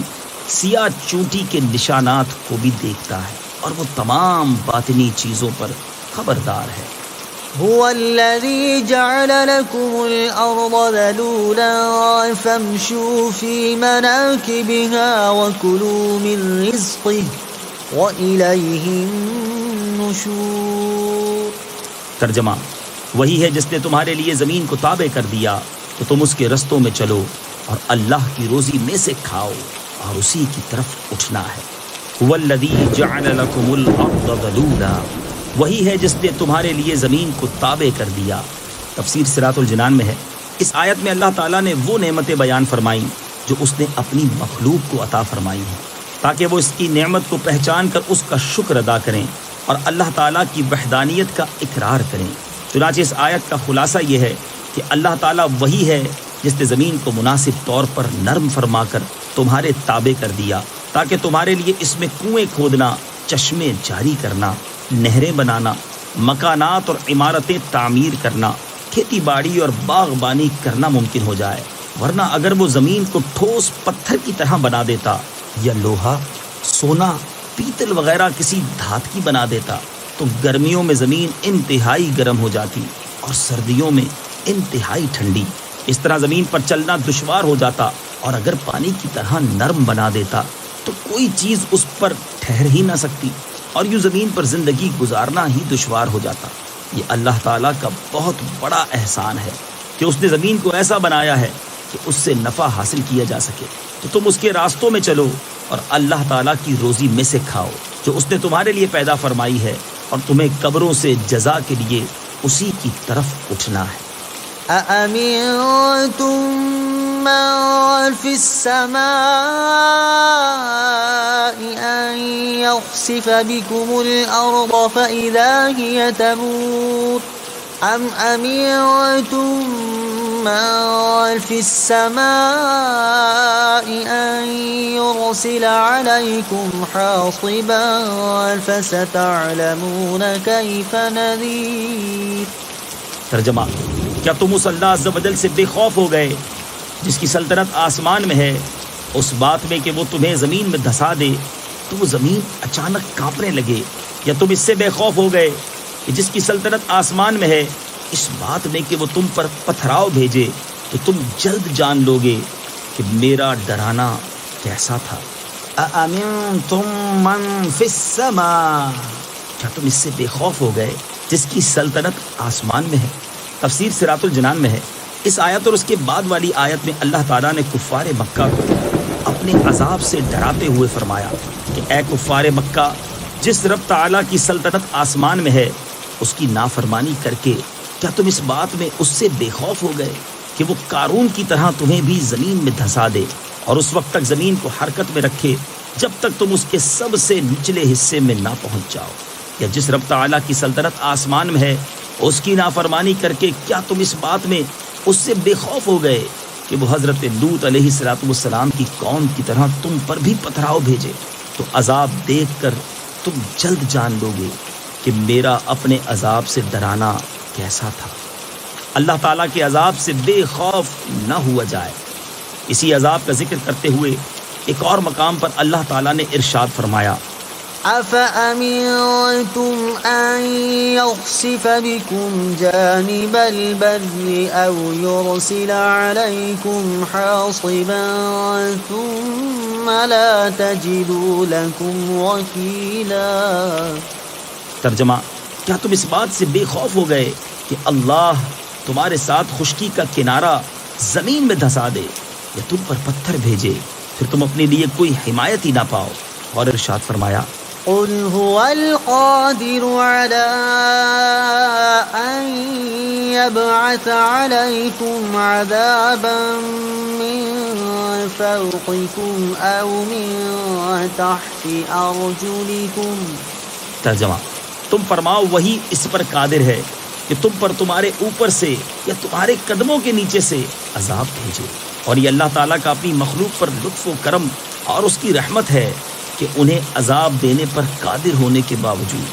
سیاہ چونٹی کے نشانات کو بھی دیکھتا ہے اور وہ تمام باطنی چیزوں پر خبردار ہے۔ هو الذي جعل لكم الأرض ذلولا فامشوا في مناكبها وكلوا من رزقه وإليه النشور۔ ترجمہ، وہی ہے جس نے تمہارے لیے زمین کو تابع کر دیا تو تم اس کے رستوں میں چلو اور اللہ کی روزی میں سے کھاؤ اور اسی کی طرف اٹھنا ہے۔ هو الذی جعل لکم الارض ذلولا، وہی ہے جس نے تمہارے لیے زمین کو تابع کر دیا۔ تفسیر صراط الجنان میں ہے اس آیت میں اللہ تعالیٰ نے وہ نعمتیں بیان فرمائیں جو اس نے اپنی مخلوق کو عطا فرمائی ہیں تاکہ وہ اس کی نعمت کو پہچان کر اس کا شکر ادا کریں اور اللہ تعالیٰ کی وحدانیت کا اقرار کریں۔ چنانچہ اس آیت کا خلاصہ یہ ہے کہ اللہ تعالیٰ وہی ہے جس نے زمین کو مناسب طور پر نرم فرما کر تمہارے تابع کر دیا تاکہ تمہارے لیے اس میں کنویں کھودنا، چشمے جاری کرنا، نہریں بنانا، مکانات اور عمارتیں تعمیر کرنا، کھیتی باڑی اور باغبانی کرنا ممکن ہو جائے، ورنہ اگر وہ زمین کو ٹھوس پتھر کی طرح بنا دیتا یا لوہا، سونا، پیتل وغیرہ کسی دھات کی بنا دیتا تو گرمیوں میں زمین انتہائی گرم ہو جاتی اور سردیوں میں انتہائی ٹھنڈی۔ اس طرح زمین پر چلنا دشوار ہو جاتا، اور اگر پانی کی طرح نرم بنا دیتا تو کوئی چیز اس پر ٹھہر ہی نہ سکتی اور یوں زمین پر زندگی گزارنا ہی دشوار ہو جاتا۔ یہ اللہ تعالیٰ کا بہت بڑا احسان ہے کہ اس نے زمین کو ایسا بنایا ہے کہ اس سے نفع حاصل کیا جا سکے، تو تم اس کے راستوں میں چلو اور اللہ تعالیٰ کی روزی میں سے کھاؤ جو اس نے تمہارے لیے پیدا فرمائی ہے، اور تمہیں قبروں سے جزا کے لیے اسی کی طرف اٹھنا ہے۔ أَأَمِنتُم مَّن فِي السَّمَاءِ أَن يَخْسِفَ بِكُمُ الْأَرْضَ فَإِذَا هِيَ تَمُورُ أَمْ أَمِنتُم من في السماء أن يرسل عليكم حاصبا فستعلمون كيف نذير. ترجمہ: کیا تم اس اللہ عز و جل سے بے خوف ہو گئے جس کی سلطنت آسمان میں ہے اس بات میں کہ وہ تمہیں زمین میں دھسا دے تو وہ زمین اچانک کانپنے لگے؟ یا تم اس سے بے خوف ہو گئے کہ جس کی سلطنت آسمان میں ہے اس بات میں کہ وہ تم پر پتھراؤ بھیجے تو تم جلد جان لوگے کہ میرا ڈرانا کیسا تھا؟ اَأَمِنْتُمْ مَنْ فِي السَّمَاءِ، کیا تم اس سے بے خوف ہو گئے جس کی سلطنت آسمان میں ہے؟ تفسیر صراط الجنان میں ہے. اس آیت اور اس کے بعد والی آیت میں اللہ تعالیٰ نے کفار مکہ کو اپنے عذاب سے ڈراتے ہوئے فرمایا کہ اے کفار مکہ، جس رب تعالیٰ کی سلطنت آسمان میں ہے اس کی نافرمانی کر کے کیا تم اس بات میں اس سے بے خوف ہو گئے کہ وہ قارون کی طرح تمہیں بھی زمین میں دھسا دے اور اس وقت تک زمین کو حرکت میں رکھے جب تک تم اس کے سب سے نچلے حصے میں نہ پہنچ جاؤ؟ یا جس رب تعالیٰ کی سلطنت آسمان میں ہے اس کی نافرمانی کر کے کیا تم اس بات میں اس سے بے خوف ہو گئے کہ وہ حضرت لوط علیہ السلام کی قوم کی طرح تم پر بھی پتھراؤ بھیجے؟ تو عذاب دیکھ کر تم جلد جان لوگے کہ میرا اپنے عذاب سے ڈرانا کیسا تھا. اللہ تعالیٰ کے عذاب سے بے خوف نہ ہوا جائے. اسی عذاب کا ذکر کرتے ہوئے ایک اور مقام پر اللہ تعالیٰ نے ارشاد فرمایا: أَفَأَمِنْتُمْ أَنْ يَخْسِفَ بِكُمْ جَانِبَ الْبَرِّ أَوْ يُرْسِلَ عَلَيْكُمْ حَاصِبًا ثُمَّ لَا تَجِدُوا لَكُمْ وَكِيلًا. ترجمہ: کیا تم اس بات سے بے خوف ہو گئے کہ اللہ تمہارے ساتھ خشکی کا کنارہ زمین میں دھسا دے یا تم پر پتھر بھیجے پھر تم اپنے لیے کوئی حمایت ہی نہ پاؤ؟ اور ارشاد فرمایا: قل هو القادر على أن يبعث عليكم عذابا من فوقكم أو من تحت أرجلكم. ترجمہ: تم فرماؤ وہی اس پر قادر ہے کہ تم پر تمہارے اوپر سے یا تمہارے قدموں کے نیچے سے عذاب بھیجے. اور یہ اللہ تعالیٰ کا اپنی مخلوق پر لطف و کرم اور اس کی رحمت ہے کہ انہیں عذاب دینے پر قادر ہونے کے باوجود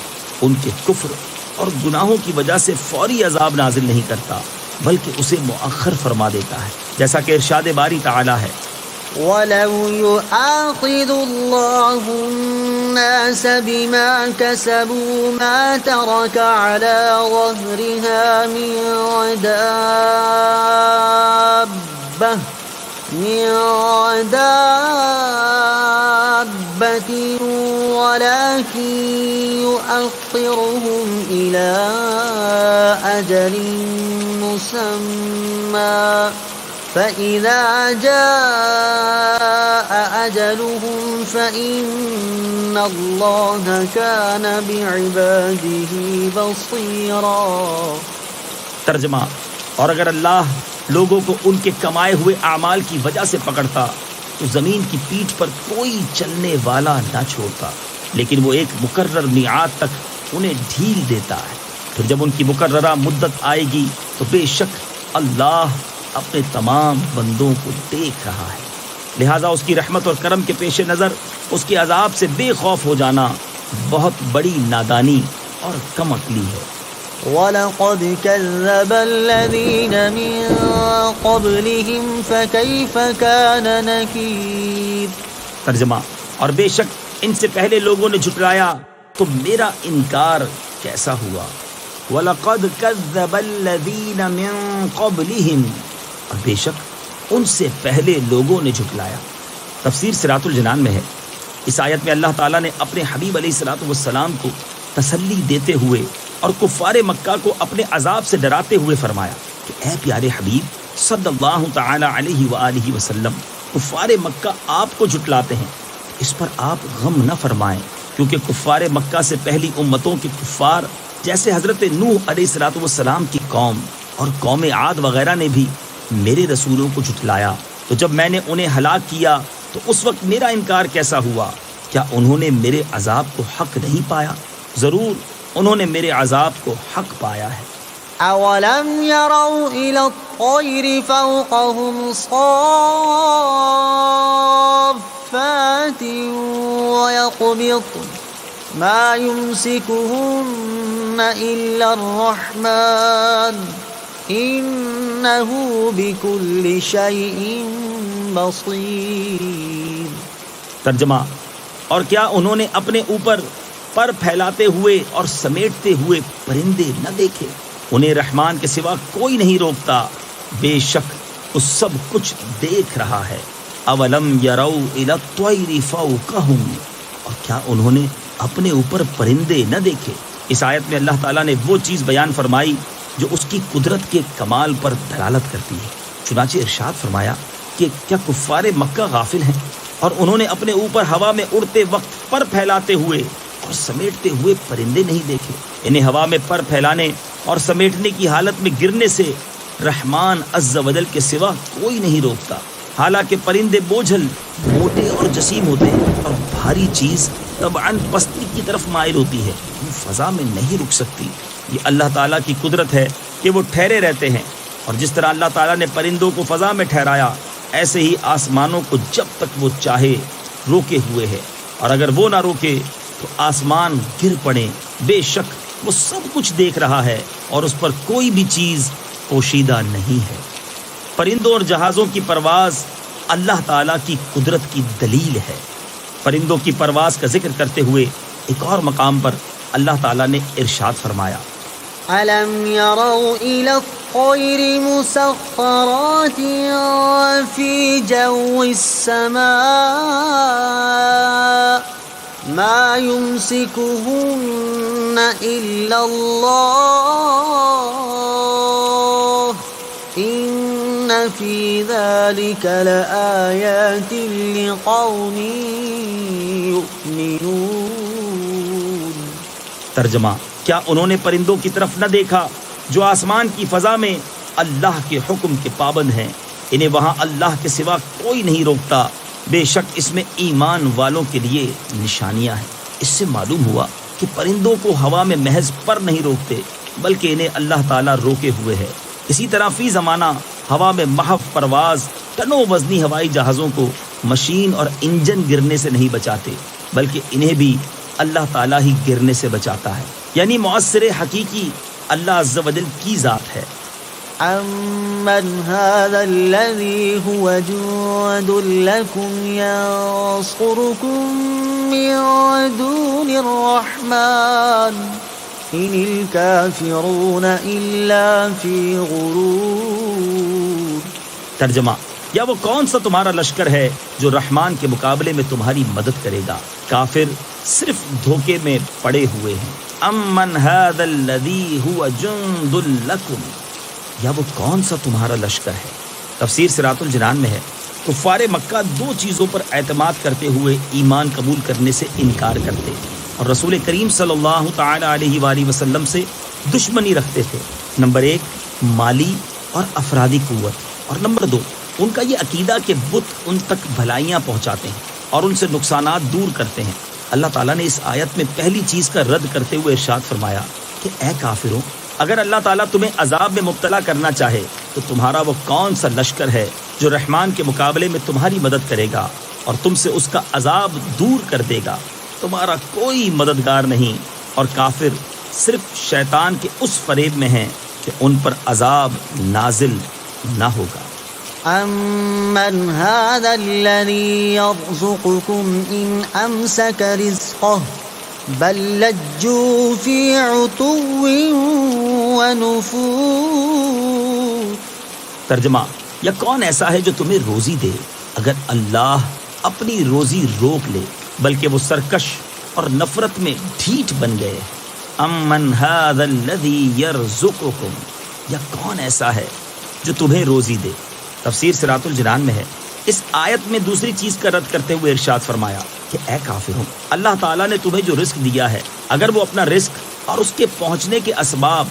ان کے کفر اور گناہوں کی وجہ سے فوری عذاب نازل نہیں کرتا بلکہ اسے مؤخر فرما دیتا ہے، جیسا کہ ارشاد باری تعالیٰ ہے: وَلَوْ يُؤَاخِذُ اللَّهُ النَّاسَ بِمَا كَسَبُوا مَا تَرَكَ عَلَى ظَهْرِهَا مِن دَابَّةٍ وَلَكِن يُؤَخِّرُهُمْ إِلَى أَجَلٍ مُّسَمًّى فَإِذَا جَاءَ أَجَلُهُمْ فَإِنَّ اللَّهَ كَانَ بِعِبَادِهِ بَصِيرًا. ترجمہ: اور اگر اللہ لوگوں کو ان کے کمائے ہوئے اعمال کی وجہ سے پکڑتا تو زمین کی پیٹھ پر کوئی چلنے والا نہ چھوڑتا، لیکن وہ ایک مقرر میعاد تک انہیں ڈھیل دیتا ہے. پھر جب ان کی مقررہ مدت آئے گی تو بے شک اللہ اپنے تمام بندوں کو دیکھ رہا ہے، لہٰذا اس کی رحمت اور کرم کے پیش نظر اس کے عذاب سے بے خوف ہو جانا بہت بڑی نادانی اور کم عقلی ہے. وَلَقَدْ كَذَّبَ الَّذِينَ مِن قَبْلِهِمْ فَكَيْفَ كَانَ نَكِيرِ. ترجمہ: اور بے شک ان سے پہلے لوگوں نے جھٹلایا تو میرا انکار کیسا ہوا. وَلَقَدْ كَذَّبَ الَّذِينَ مِن قَبْلِهِمْ، اور بے شک ان سے پہلے لوگوں نے جھٹلایا. تفسیر صراط الجنان میں ہے. اس آیت میں اللہ تعالیٰ نے اپنے حبیب علیہ السلام کو تسلی دیتے ہوئے اور کفار مکہ کو اپنے عذاب سے ڈراتے ہوئے فرمایا کہ اے پیارے حبیب صلی اللہ تعالی علیہ وآلہ وسلم، کفار مکہ آپ کو جھٹلاتے ہیں، اس پر آپ غم نہ فرمائیں، کیونکہ کفار مکہ سے پہلی امتوں کے کفار جیسے حضرت نوح علیہ السلام کی قوم اور قوم عاد وغیرہ نے بھی میرے رسولوں کو جھٹلایا. تو جب میں نے انہیں ہلاک کیا تو اس وقت میرا انکار کیسا ہوا؟ کیا انہوں نے میرے عذاب کو حق نہیں پایا؟ ضرور انہوں نے میرے عذاب کو حق پایا ہے. أَوَلَمْ يَرَوْا إِلَى الطير فوقهم صافات ويقبضن ما يمسكهن إلا الرحمن إنه بكل شيء بصير. ترجمہ: اور کیا انہوں نے اپنے اوپر پر پھیلاتے ہوئے اور سمیٹتے ہوئے پرندے نہ دیکھے؟ انہیں رحمان کے سوا کوئی نہیں روکتا، بے شک وہ سب کچھ دیکھ رہا ہے. اولم یروا الی الطیر فوقہم، اور کیا انہوں نے اپنے اوپر پرندے نہ دیکھے؟ اس آیت میں اللہ تعالیٰ نے وہ چیز بیان فرمائی جو اس کی قدرت کے کمال پر دلالت کرتی ہے. چنانچہ ارشاد فرمایا کہ کیا کفار مکہ غافل ہیں اور انہوں نے اپنے اوپر ہوا میں اڑتے وقت پر پھیلاتے ہوئے اور سمیٹتے ہوئے پرندے نہیں دیکھے؟ انہیں ہوا میں پر پھیلانے اور سمیٹنے کی حالت میں گرنے سے رحمان عز و جل کے سوا کوئی نہیں روکتا. حالانکہ پرندے بوجھل، موٹے اور جسیم ہوتے ہیں اور بھاری چیز طبعاً پستی کی طرف مائل ہوتی ہے، وہ فضا میں نہیں رک سکتی. یہ اللہ تعالیٰ کی قدرت ہے کہ وہ ٹھہرے رہتے ہیں، اور جس طرح اللہ تعالیٰ نے پرندوں کو فضا میں ٹھہرایا، ایسے ہی آسمانوں کو جب تک وہ چاہے روکے ہوئے ہے، اور اگر وہ نہ روکے تو آسمان گر پڑے. بے شک وہ سب کچھ دیکھ رہا ہے اور اس پر کوئی بھی چیز پوشیدہ نہیں ہے. پرندوں اور جہازوں کی پرواز اللہ تعالیٰ کی قدرت کی دلیل ہے. پرندوں کی پرواز کا ذکر کرتے ہوئے ایک اور مقام پر اللہ تعالیٰ نے ارشاد فرمایا: أَلَمْ يَرَوْا إِلَى الطَّيْرِ مُسَخَّرَاتٍ فِي جَوِّ السَّمَاءِ مَا يُمْسِكُهُنَّ إِلَّا اللَّهُ إِنَّ فِي ذَلِكَ لَآيَاتٍ لِقَوْمٍ يُؤْمِنُونَ. ترجمہ: کیا انہوں نے پرندوں کی طرف نہ دیکھا جو آسمان کی فضا میں اللہ کے حکم کے پابند ہیں؟ انہیں وہاں اللہ کے سوا کوئی نہیں روکتا. بے شک اس میں ایمان والوں کے لیے نشانیاں ہیں. اس سے معلوم ہوا کہ پرندوں کو ہوا میں محض پر نہیں روکتے، بلکہ انہیں اللہ تعالیٰ روکے ہوئے ہے. اسی طرح فی زمانہ ہوا میں محو پرواز ٹنوں وزنی ہوائی جہازوں کو مشین اور انجن گرنے سے نہیں بچاتے، بلکہ انہیں بھی اللہ تعالیٰ ہی گرنے سے بچاتا ہے. یعنی مؤثر حقیقی اللہ عز و جل کی ذات ہے. أَمَّنْ هَذَا الَّذِي هُوَ جُندٌ لَكُمْ يَنصُرُكُم مِّن دُونِ الرَّحْمَٰنِ إِنِ الْكَافِرُونَ إِلَّا فِي غُرُورٍ. ترجمہ: یا وہ کون سا تمہارا لشکر ہے جو رحمان کے مقابلے میں تمہاری مدد کرے گا؟ کافر صرف دھوکے میں پڑے ہوئے ہیں. امن هذا الذی هو جند لکم، یا وہ کون سا تمہارا لشکر ہے؟ تفسیر صراط الجنان میں ہے کفار مکہ دو چیزوں پر اعتماد کرتے ہوئے ایمان قبول کرنے سے انکار کرتے اور رسول کریم صلی اللہ تعالی علیہ وآلہ وسلم سے دشمنی رکھتے تھے. نمبر 1 مالی اور افرادی قوت، اور نمبر 2 ان کا یہ عقیدہ کہ بت ان تک بھلائیاں پہنچاتے ہیں اور ان سے نقصانات دور کرتے ہیں. اللہ تعالیٰ نے اس آیت میں پہلی چیز کا رد کرتے ہوئے ارشاد فرمایا کہ اے کافروں، اگر اللہ تعالیٰ تمہیں عذاب میں مبتلا کرنا چاہے تو تمہارا وہ کون سا لشکر ہے جو رحمان کے مقابلے میں تمہاری مدد کرے گا اور تم سے اس کا عذاب دور کر دے گا؟ تمہارا کوئی مددگار نہیں، اور کافر صرف شیطان کے اس فریب میں ہیں کہ ان پر عذاب نازل نہ ہوگا. أَمَّنْ هَذَا الَّذِي يَرْزُقُكُمْ إِنْ أَمْسَكَ رِزْقَهُ بَل لَّجُّوا فِي عُتُوٍّ وَنُفُورٍ. ترجمہ: یا کون ایسا ہے جو تمہیں روزی دے اگر اللہ اپنی روزی روک لے، بلکہ وہ سرکش اور نفرت میں ڈھیٹ بن گئے. امن هذا الذی یرزقکم، یا کون ایسا ہے جو تمہیں روزی دے. تفسیر صراط الجنان میں ہے اس آیت میں دوسری چیز کا رد کرتے ہوئے ارشاد فرمایا کہ اے کافروں، اللہ تعالیٰ نے تمہیں جو رزق دیا ہے، اگر وہ اپنا رزق اور اس کے پہنچنے کے اسباب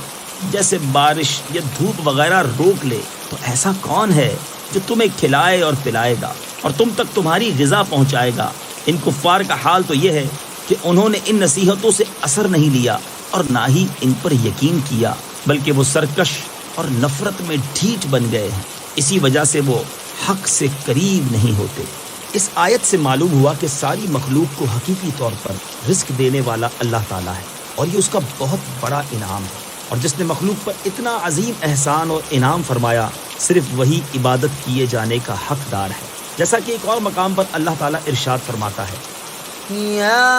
جیسے بارش یا دھوپ وغیرہ روک لے تو ایسا کون ہے جو تمہیں کھلائے اور پلائے گا اور تم تک تمہاری غذا پہنچائے گا؟ ان کفار کا حال تو یہ ہے کہ انہوں نے ان نصیحتوں سے اثر نہیں لیا اور نہ ہی ان پر یقین کیا، بلکہ وہ سرکش اور نفرت میں ڈھیٹ بن گئے ہیں، اسی وجہ سے وہ حق سے قریب نہیں ہوتے۔ اس آیت سے معلوم ہوا کہ ساری مخلوق کو حقیقی طور پر رزق دینے والا اللہ تعالیٰ ہے، اور یہ اس کا بہت بڑا انعام ہے، اور جس نے مخلوق پر اتنا عظیم احسان اور انعام فرمایا، صرف وہی عبادت کیے جانے کا حقدار ہے، جیسا کہ ایک اور مقام پر اللہ تعالیٰ ارشاد فرماتا ہے، يا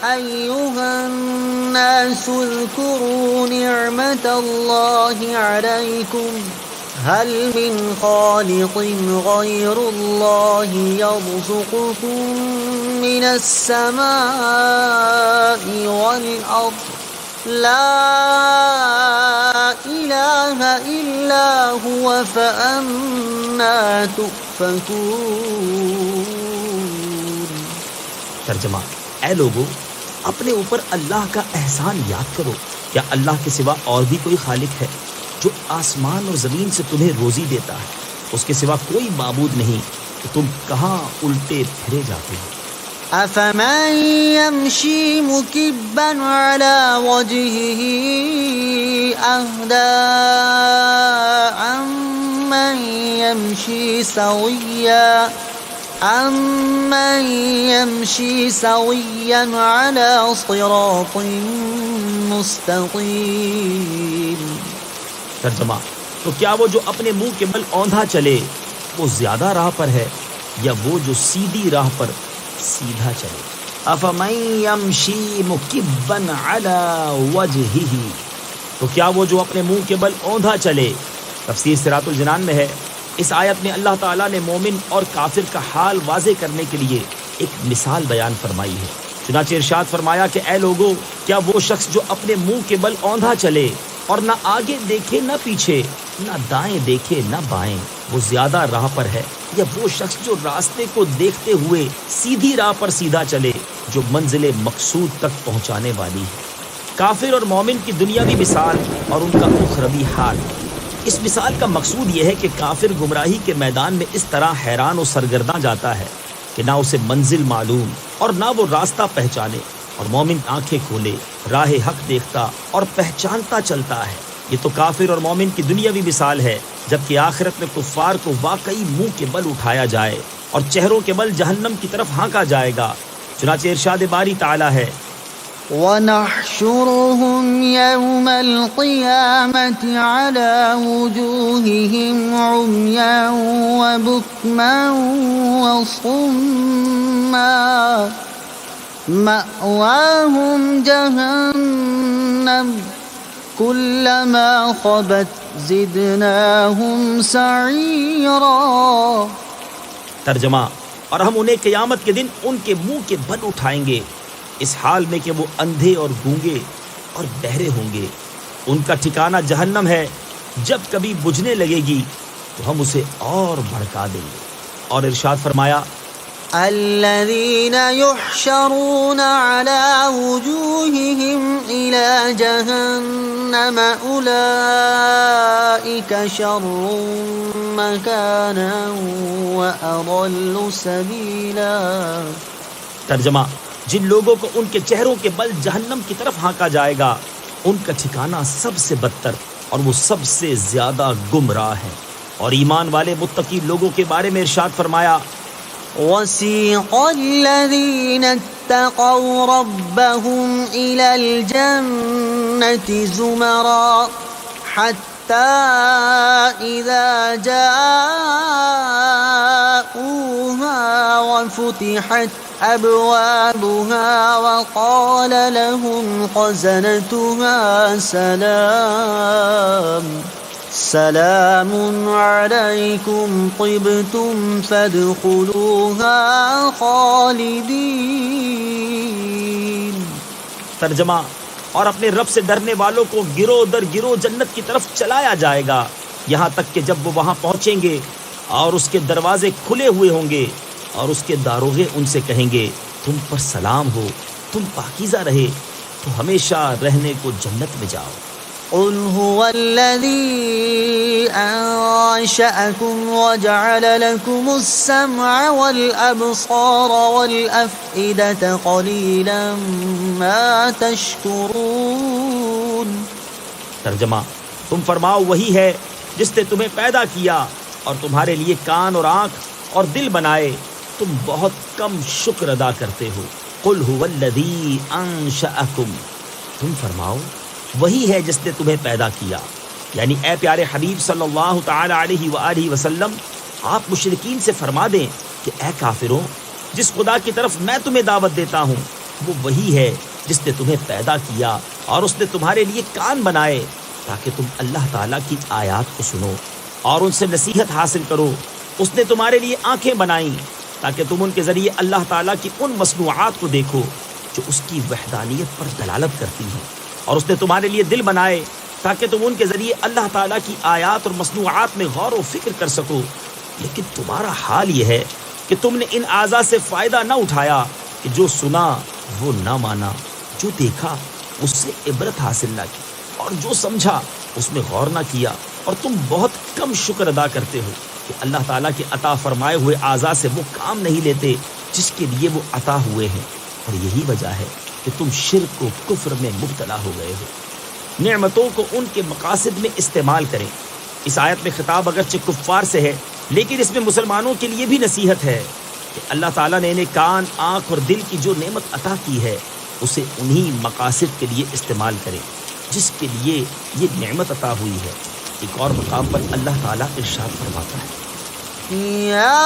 أيها الناس اذكروا نعمة الله عليكم هل من خالق غير الله يرزقكم من السماء والأرض لا إله إلا هو فأنا تؤفكون۔ ترجمہ: اے لوگو، اپنے اوپر اللہ کا احسان یاد کرو، کیا اللہ کے سوا اور بھی کوئی خالق ہے جو آسمان اور زمین سے تمہیں روزی دیتا ہے؟ اس کے سوا کوئی معبود نہیں، تو تم کہاں الٹے پھرے جاتے ہو؟ أفمن يمشي مكبا على وجهه أهدى أمن يمشي سويا على صراط مستقيم۔ ترجمہ: تو کیا وہ جو اپنے منہ کے بل اوندھا چلے وہ زیادہ راہ پر ہے، یا وہ جو سیدھی راہ پر سیدھا چلے؟ افمن یمشی مکبا علی وجہہ، تو کیا وہ جو اپنے منہ کے بل اوندھا چلے؟ تفسیر صراط الجنان میں ہے، اس آیت میں اللہ تعالیٰ نے مومن اور کافر کا حال واضح کرنے کے لیے ایک مثال بیان فرمائی ہے۔ چنانچہ ارشاد فرمایا کہ اے لوگو، کیا وہ شخص جو اپنے منہ کے بل اوندھا چلے اور نہ آگے دیکھے نہ پیچھے، نہ دائیں دیکھے نہ بائیں، وہ زیادہ راہ پر ہے، یا وہ شخص جو راستے کو دیکھتے ہوئے سیدھی راہ پر سیدھا چلے جو منزل مقصود تک پہنچانے والی ہے؟ کافر اور مومن کی دنیاوی مثال اور ان کا اخروی حال۔ اس مثال کا مقصود یہ ہے کہ کافر گمراہی کے میدان میں اس طرح حیران و سرگرداں جاتا ہے کہ نہ اسے منزل معلوم اور نہ وہ راستہ پہچانے، اور مومن آنکھیں کھولے راہ حق دیکھتا اور پہچانتا چلتا ہے۔ یہ تو کافر اور مومن کی دنیاوی مثال ہے، جبکہ آخرت میں کفار کو واقعی منہ کے بل اٹھایا جائے اور چہروں کے بل جہنم کی طرف ہانکا جائے گا۔ چنانچہ ارشاد باری تعالیٰ ہے، وَنَحْشُرُهُمْ يَوْمَ الْقِيَامَةِ عَلَى وُجُوهِهِمْ عُمْيًا وَبُكْمًا وَصُمًّا مَأْوَاهُمْ جَهَنَّمُ كُلَّمَا خَبَتْ زِدْنَاهُمْ سَعِيرًا۔ ترجمہ: اور ہم انہیں قیامت کے دن ان کے منہ کے بل اٹھائیں گے، اس حال میں کہ وہ اندھے اور گونگے اور بہرے ہوں گے، ان کا ٹھکانہ جہنم ہے، جب کبھی بجھنے لگے گی تو ہم اسے اور بھڑکا دیں گے۔ اور ارشاد فرمایا، الذين يحشرون على وجوههم إلى جهنم أولئك شر مكانا وأضل سبيلا۔ ترجمہ: جن لوگوں کو ان کے چہروں کے بل جہنم کی طرف ہانکا جائے گا، ان کا ٹھکانہ سب سے بدتر اور وہ سب سے زیادہ گمراہ ہے۔ اور ایمان والے متقی لوگوں کے بارے میں ارشاد فرمایا، وَسِيقَ الَّذِينَ اتَّقَوْا رَبَّهُمْ إِلَى الْجَنَّةِ زُمَرًا حَتَّى إِذَا جَاءُوهَا وَفُتِحَتْ أَبْوَابُهَا وَقَالَ لَهُمْ خَزَنَتُهَا سلام علیکم طبتم فادخلوها خالدین۔ ترجمہ: اور اپنے رب سے ڈرنے والوں کو گروہ در گروہ جنت کی طرف چلایا جائے گا، یہاں تک کہ جب وہ وہاں پہنچیں گے اور اس کے دروازے کھلے ہوئے ہوں گے اور اس کے داروغے ان سے کہیں گے، تم پر سلام ہو، تم پاکیزہ رہے تو ہمیشہ رہنے کو جنت میں جاؤ۔ قل هو الذي أنشأكم وجعل لكم السمع والأبصار والأفئدة قليلا ما تشكرون۔ ترجمہ: تم فرماؤ وہی ہے جس نے تمہیں پیدا کیا اور تمہارے لیے کان اور آنکھ اور دل بنائے، تم بہت کم شکر ادا کرتے ہو۔ قل هو الذی انشأکم، تم فرماؤ وہی ہے جس نے تمہیں پیدا کیا، یعنی اے پیارے حبیب صلی اللہ تعالی علیہ وآلہ وسلم، آپ مشرکین سے فرما دیں کہ اے کافروں، جس خدا کی طرف میں تمہیں دعوت دیتا ہوں وہ وہی ہے جس نے تمہیں پیدا کیا اور اس نے تمہارے لیے کان بنائے تاکہ تم اللہ تعالیٰ کی آیات کو سنو اور ان سے نصیحت حاصل کرو۔ اس نے تمہارے لیے آنکھیں بنائیں تاکہ تم ان کے ذریعے اللہ تعالیٰ کی ان مصنوعات کو دیکھو جو اس کی وحدانیت پر دلالت کرتی ہیں، اور اس نے تمہارے لیے دل بنائے تاکہ تم ان کے ذریعے اللہ تعالیٰ کی آیات اور مصنوعات میں غور و فکر کر سکو۔ لیکن تمہارا حال یہ ہے کہ تم نے ان اعضاء سے فائدہ نہ اٹھایا کہ جو سنا وہ نہ مانا، جو دیکھا اس سے عبرت حاصل نہ کی، اور جو سمجھا اس میں غور نہ کیا، اور تم بہت کم شکر ادا کرتے ہو کہ اللہ تعالیٰ کے عطا فرمائے ہوئے اعضاء سے وہ کام نہیں لیتے جس کے لیے وہ عطا ہوئے ہیں، اور یہی وجہ ہے کہ تم شرک و کفر میں مبتلا ہو گئے ہو۔ نعمتوں کو ان کے مقاصد میں استعمال کریں۔ اس آیت میں خطاب اگرچہ کفار سے ہے، لیکن اس میں مسلمانوں کے لیے بھی نصیحت ہے کہ اللہ تعالیٰ نے انہیں کان، آنکھ اور دل کی جو نعمت عطا کی ہے اسے انہی مقاصد کے لیے استعمال کریں جس کے لیے یہ نعمت عطا ہوئی ہے۔ ایک اور مقام پر اللہ تعالیٰ ارشاد فرماتا ہے، يا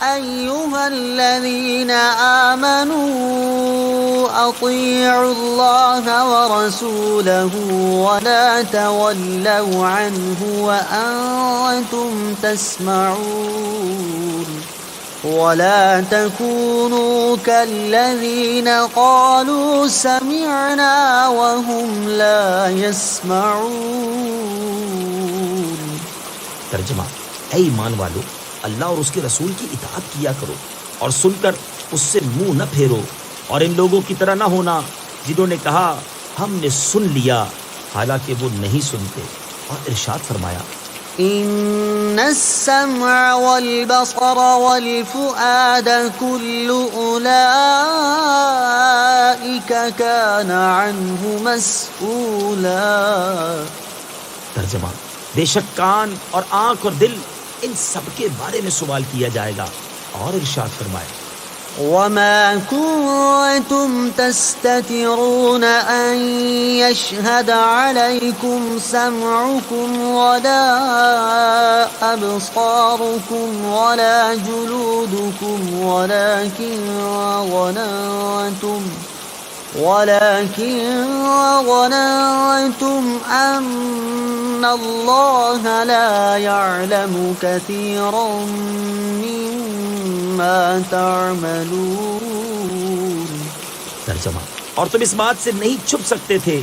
أيها الذين آمنوا أطيعوا الله ورسوله ولا تولوا عنه وأنتم تسمعون ولا تكونوا كالذين قالوا سمعنا وهم لا يسمعون۔ ترجمہ، اے ایمان والو، اللہ اور اس کے رسول کی اطاعت کیا کرو اور سن کر اس سے منہ نہ پھیرو، اور ان لوگوں کی طرح نہ ہونا جنہوں نے کہا ہم نے سن لیا حالانکہ وہ نہیں سنتے۔ اور ارشاد فرمایا، إن السمع والبصر والفؤاد كل أولئك كان عنه مسؤولا۔ ترجمہ، بے شک کان اور آنکھ اور دل ان سب کے بارے میں سوال کیا جائے گا۔ اور ارشاد فرمایا، وما كنتم تستترون أن يشهد عليكم سمعكم ولا أبصاركم ولا جلودكم ولكن ظننتم أن الله لا يعلم كثيرا مما تعملون۔ ترجمہ، اور تم اس بات سے نہیں چھپ سکتے تھے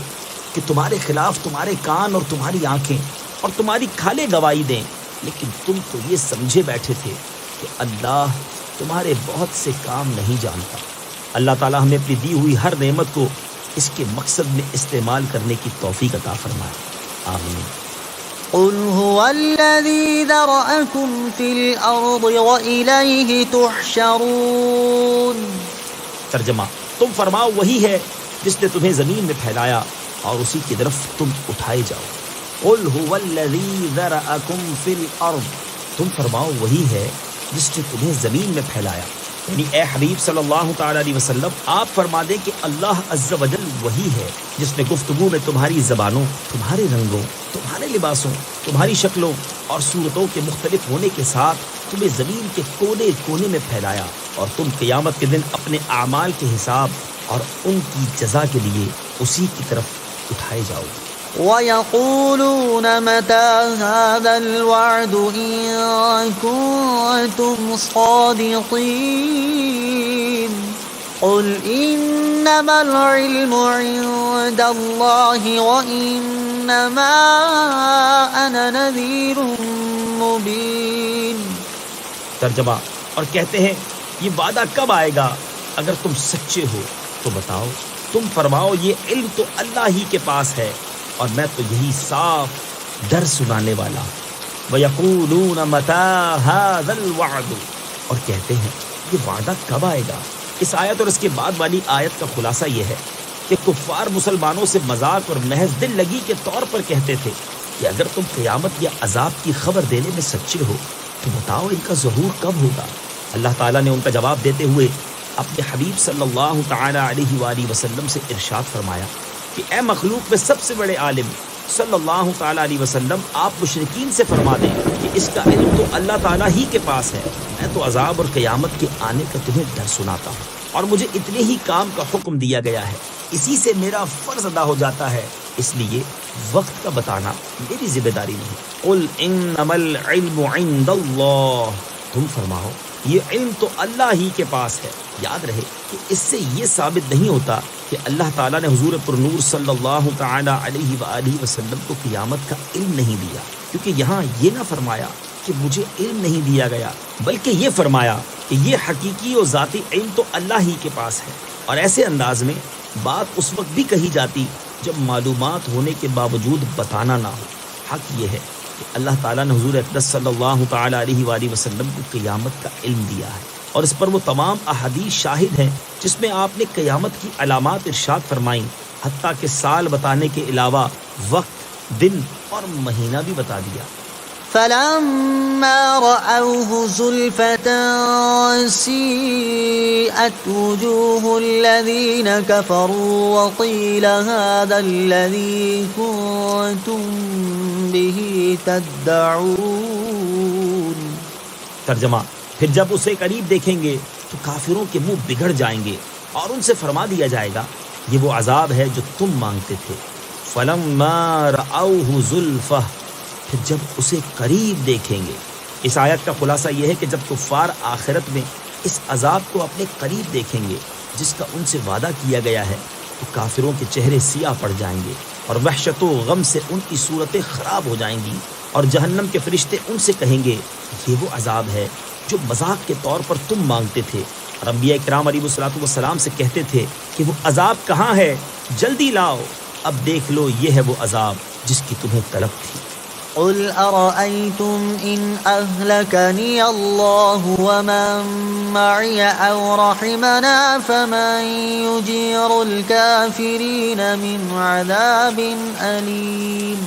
کہ تمہارے خلاف تمہارے کان اور تمہاری آنکھیں اور تمہاری کھالیں گواہی دیں، لیکن تم تو یہ سمجھے بیٹھے تھے کہ اللہ تمہارے بہت سے کام نہیں جانتا۔ اللہ تعالیٰ ہمیں اپنی دی ہوئی ہر نعمت کو اس کے مقصد میں استعمال کرنے کی توفیق عطا فرمائے، آمین۔ قل هو الذي ذرأكم في الأرض وإليه تحشرون۔ ترجمہ، تم فرماؤ وہی ہے جس نے تمہیں زمین میں پھیلایا اور اسی کی طرف تم اٹھائے جاؤ۔ قل هو الذي ذرأكم في الأرض، تم فرماؤ وہی ہے جس نے تمہیں زمین میں پھیلایا، یعنی اے حبیب صلی اللہ تعالی علیہ وسلم، آپ فرما دیں کہ اللہ عز و جل وہی ہے جس نے گفتگو میں تمہاری زبانوں، تمہارے رنگوں، تمہارے لباسوں، تمہاری شکلوں اور صورتوں کے مختلف ہونے کے ساتھ تمہیں زمین کے کونے کونے میں پھیلایا، اور تم قیامت کے دن اپنے اعمال کے حساب اور ان کی جزا کے لیے اسی کی طرف اٹھائے جاؤ۔ وَيَقُولُونَ مَتَى هَذَا الْوَعْدُ إِن كُنتُمْ صَادِقِينَ قُلْ إِنَّمَا الْعِلْمُ عِندَ اللَّهِ وَإِنَّمَا أَنَا نَذِيرٌ مُبِينٌ۔ ترجمہ، اور کہتے ہیں یہ وعدہ کب آئے گا؟ اگر تم سچے ہو تو بتاؤ، تم فرماؤ یہ علم تو اللہ ہی کے پاس ہے اور میں تو یہی صاف ڈر سنانے والا ہوں۔ وَيَقُولُونَ مَتَى هَذَا الْوَعْدُ، اور کہتے ہیں یہ وعدہ کب آئے گا؟ اس آیت اور اس کے بعد والی آیت کا خلاصہ یہ ہے کہ کفار مسلمانوں سے مذاق اور محض دل لگی کے طور پر کہتے تھے کہ اگر تم قیامت یا عذاب کی خبر دینے میں سچے ہو تو بتاؤ ان کا ظہور کب ہوگا۔ اللہ تعالیٰ نے ان کا جواب دیتے ہوئے اپنے حبیب صلی اللہ تعالی علیہ وآلہ وسلم سے ارشاد فرمایا کہ اے مخلوق میں سب سے بڑے عالم صلی اللہ تعالی علیہ وسلم، آپ مشرکین سے فرما دیں کہ اس کا علم تو اللہ تعالیٰ ہی کے پاس ہے، میں تو عذاب اور قیامت کے آنے کا تمہیں ڈر سناتا ہوں، اور مجھے اتنے ہی کام کا حکم دیا گیا ہے، اسی سے میرا فرض ادا ہو جاتا ہے، اس لیے وقت کا بتانا میری ذمہ داری نہیں۔ قل انما العلم عند اللہ، تم فرماؤ یہ علم تو اللہ ہی کے پاس ہے۔ یاد رہے کہ اس سے یہ ثابت نہیں ہوتا کہ اللہ تعالیٰ نے حضور پر نور صلی اللہ تعالی علیہ وآلہ وسلم کو قیامت کا علم نہیں دیا، کیونکہ یہاں یہ نہ فرمایا کہ مجھے علم نہیں دیا گیا، بلکہ یہ فرمایا کہ یہ حقیقی اور ذاتی علم تو اللہ ہی کے پاس ہے۔ اور ایسے انداز میں بات اس وقت بھی کہی جاتی جب معلومات ہونے کے باوجود بتانا نہ ہو۔ حق یہ ہے کہ اللہ تعالیٰ نے حضور اقدس صلی اللہ تعالی علیہ وآلہ وسلم کو قیامت کا علم دیا ہے، اور اس پر وہ تمام احادیث شاہد ہیں جس میں آپ نے قیامت کی علامات ارشاد فرمائیں، حتیٰ کہ سال بتانے کے علاوہ وقت، دن اور مہینہ بھی بتا دیا۔ فلما رأوه زلفة سيئت وجوه الذين كفروا وقيل هذا الذي كنتم به تدعون۔ ترجمہ، پھر جب اسے قریب دیکھیں گے تو کافروں کے منہ بگڑ جائیں گے اور ان سے فرما دیا جائے گا یہ وہ عذاب ہے جو تم مانگتے تھے۔ فلما رأوه زلفہ، پھر جب اسے قریب دیکھیں گے۔ اس آیت کا خلاصہ یہ ہے کہ جب کفار آخرت میں اس عذاب کو اپنے قریب دیکھیں گے جس کا ان سے وعدہ کیا گیا ہے تو کافروں کے چہرے سیاہ پڑ جائیں گے اور وحشت و غم سے ان کی صورتیں خراب ہو جائیں گی، اور جہنم کے فرشتے ان سے کہیں گے یہ وہ عذاب ہے جو مذاق کے طور پر تم مانگتے تھے، اور انبیاء کرام علیہ الصلوۃ والسلام سے کہتے تھے کہ وہ عذاب کہاں ہے، جلدی لاؤ، اب دیکھ لو یہ ہے وہ عذاب جس کی تمہیں طلب تھی۔ قل أرأيتم إن أهلكني الله ومن معي أو رحمنا فمن يجير الكافرين من عذاب أليم۔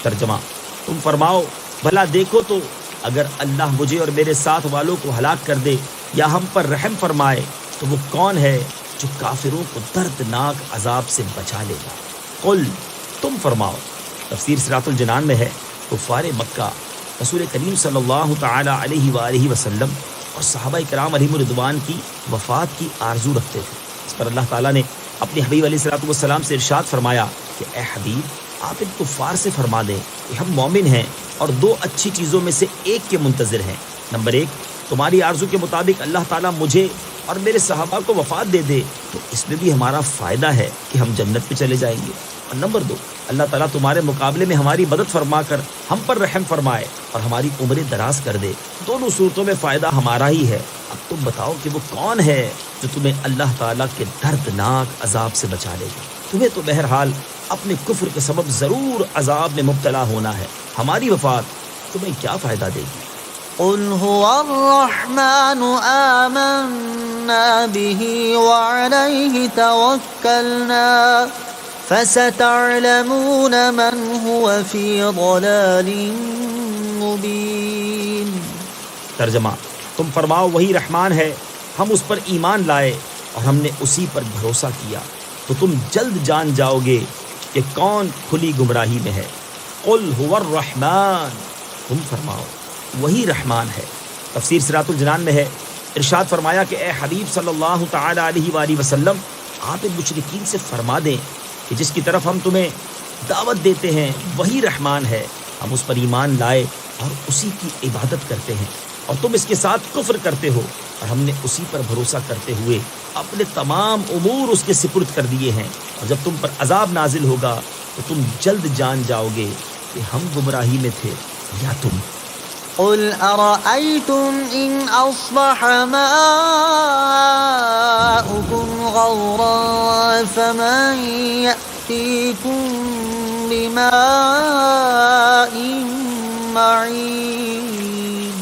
ترجمہ، تم فرماؤ بھلا دیکھو تو اگر اللہ مجھے اور میرے ساتھ والوں کو ہلاک کر دے یا ہم پر رحم فرمائے تو وہ کون ہے جو کافروں کو دردناک عذاب سے بچا لے گا۔ قل، تم فرماؤ، تفسیر صراط الجنان میں ہے کفار مکہ رسول کریم صلی اللہ تعالی علیہ وآلہ وسلم اور صحابہ کرام علیہم رضوان کی وفات کی آرزو رکھتے تھے۔ اس پر اللہ تعالیٰ نے اپنے حبیب علیہ الصلوۃ والسلام سے ارشاد فرمایا کہ اے حبیب، آپ ان کفار سے فرما دیں کہ ہم مومن ہیں اور دو اچھی چیزوں میں سے ایک کے منتظر ہیں۔ نمبر ایک، تمہاری آرزو کے مطابق اللہ تعالیٰ مجھے اور میرے صحابہ کو وفات دے دے تو اس میں بھی ہمارا فائدہ ہے کہ ہم جنت میں چلے جائیں گے، اور نمبر دو، اللہ تعالیٰ تمہارے مقابلے میں ہماری مدد فرما کر ہم پر رحم فرمائے اور ہماری عمریں دراز کر دے۔ دونوں صورتوں میں فائدہ ہمارا ہی ہے۔ اب تم بتاؤ کہ وہ کون ہے جو تمہیں اللہ تعالیٰ کے دردناک عذاب سے بچا لے گا۔ تمہیں تو بہرحال اپنے کفر کے سبب ضرور عذاب میں مبتلا ہونا ہے، ہماری وفات تمہیں کیا فائدہ دے گی؟ قل هو الرحمن آمنا به وعليه توكلنا فستعلمون من هو في ضلال مبين۔ ترجمہ، تم فرماؤ وہی رحمان ہے، ہم اس پر ایمان لائے اور ہم نے اسی پر بھروسہ کیا تو تم جلد جان جاؤ گے کہ کون کھلی گمراہی میں ہے۔ قل هو الرحمن، تم فرماؤ وہی رحمان ہے۔ تفسیر صراط الجنان میں ہے ارشاد فرمایا کہ اے حبیب صلی اللہ تعالی علیہ وآلہ وسلم، آپ ان مشرکین سے فرما دیں کہ جس کی طرف ہم تمہیں دعوت دیتے ہیں وہی رحمان ہے، ہم اس پر ایمان لائے اور اسی کی عبادت کرتے ہیں، اور تم اس کے ساتھ کفر کرتے ہو اور ہم نے اسی پر بھروسہ کرتے ہوئے اپنے تمام امور اس کے سپرد کر دیے ہیں، اور جب تم پر عذاب نازل ہوگا تو تم جلد جان جاؤ گے کہ ہم گمراہی میں تھے یا تم۔ قل أرأيتم إن أصبح ماؤكم غورا فمن يأتيكم بماء معين۔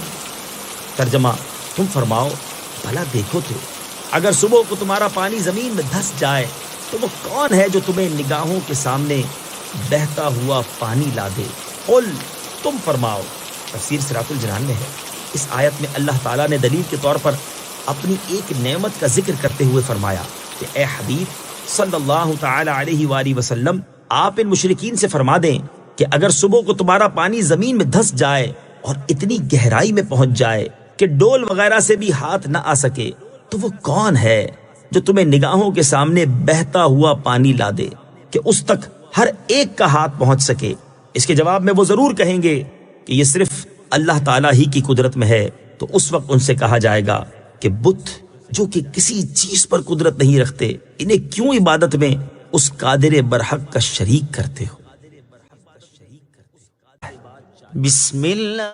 ترجمہ، تم فرماؤ بھلا دیکھو تو اگر صبح کو تمہارا پانی زمین میں دھس جائے تو وہ کون ہے جو تمہیں نگاہوں کے سامنے بہتا ہوا پانی لا دے؟ قل، تم فرماؤ۔ تفسیر صراط الجنان میں ہے، اس آیت میں اللہ تعالیٰ نے دلیل کے طور پر اپنی ایک نعمت کا ذکر کرتے ہوئے فرمایا کہ اے حبیب صلی اللہ تعالی علیہ وآلہ وسلم، آپ ان مشرکین سے فرما دیں کہ اگر صبح کو تمہارا پانی زمین میں دھس جائے اور اتنی گہرائی میں پہنچ جائے کہ ڈول وغیرہ سے بھی ہاتھ نہ آ سکے، تو وہ کون ہے جو تمہیں نگاہوں کے سامنے بہتا ہوا پانی لا دے کہ اس تک ہر ایک کا ہاتھ پہنچ سکے؟ اس کے جواب میں وہ ضرور کہیں گے کہ یہ صرف اللہ تعالیٰ ہی کی قدرت میں ہے۔ تو اس وقت ان سے کہا جائے گا کہ بت جو کہ کسی چیز پر قدرت نہیں رکھتے، انہیں کیوں عبادت میں اس قادر برحق کا شریک کرتے ہو؟ بسم اللہ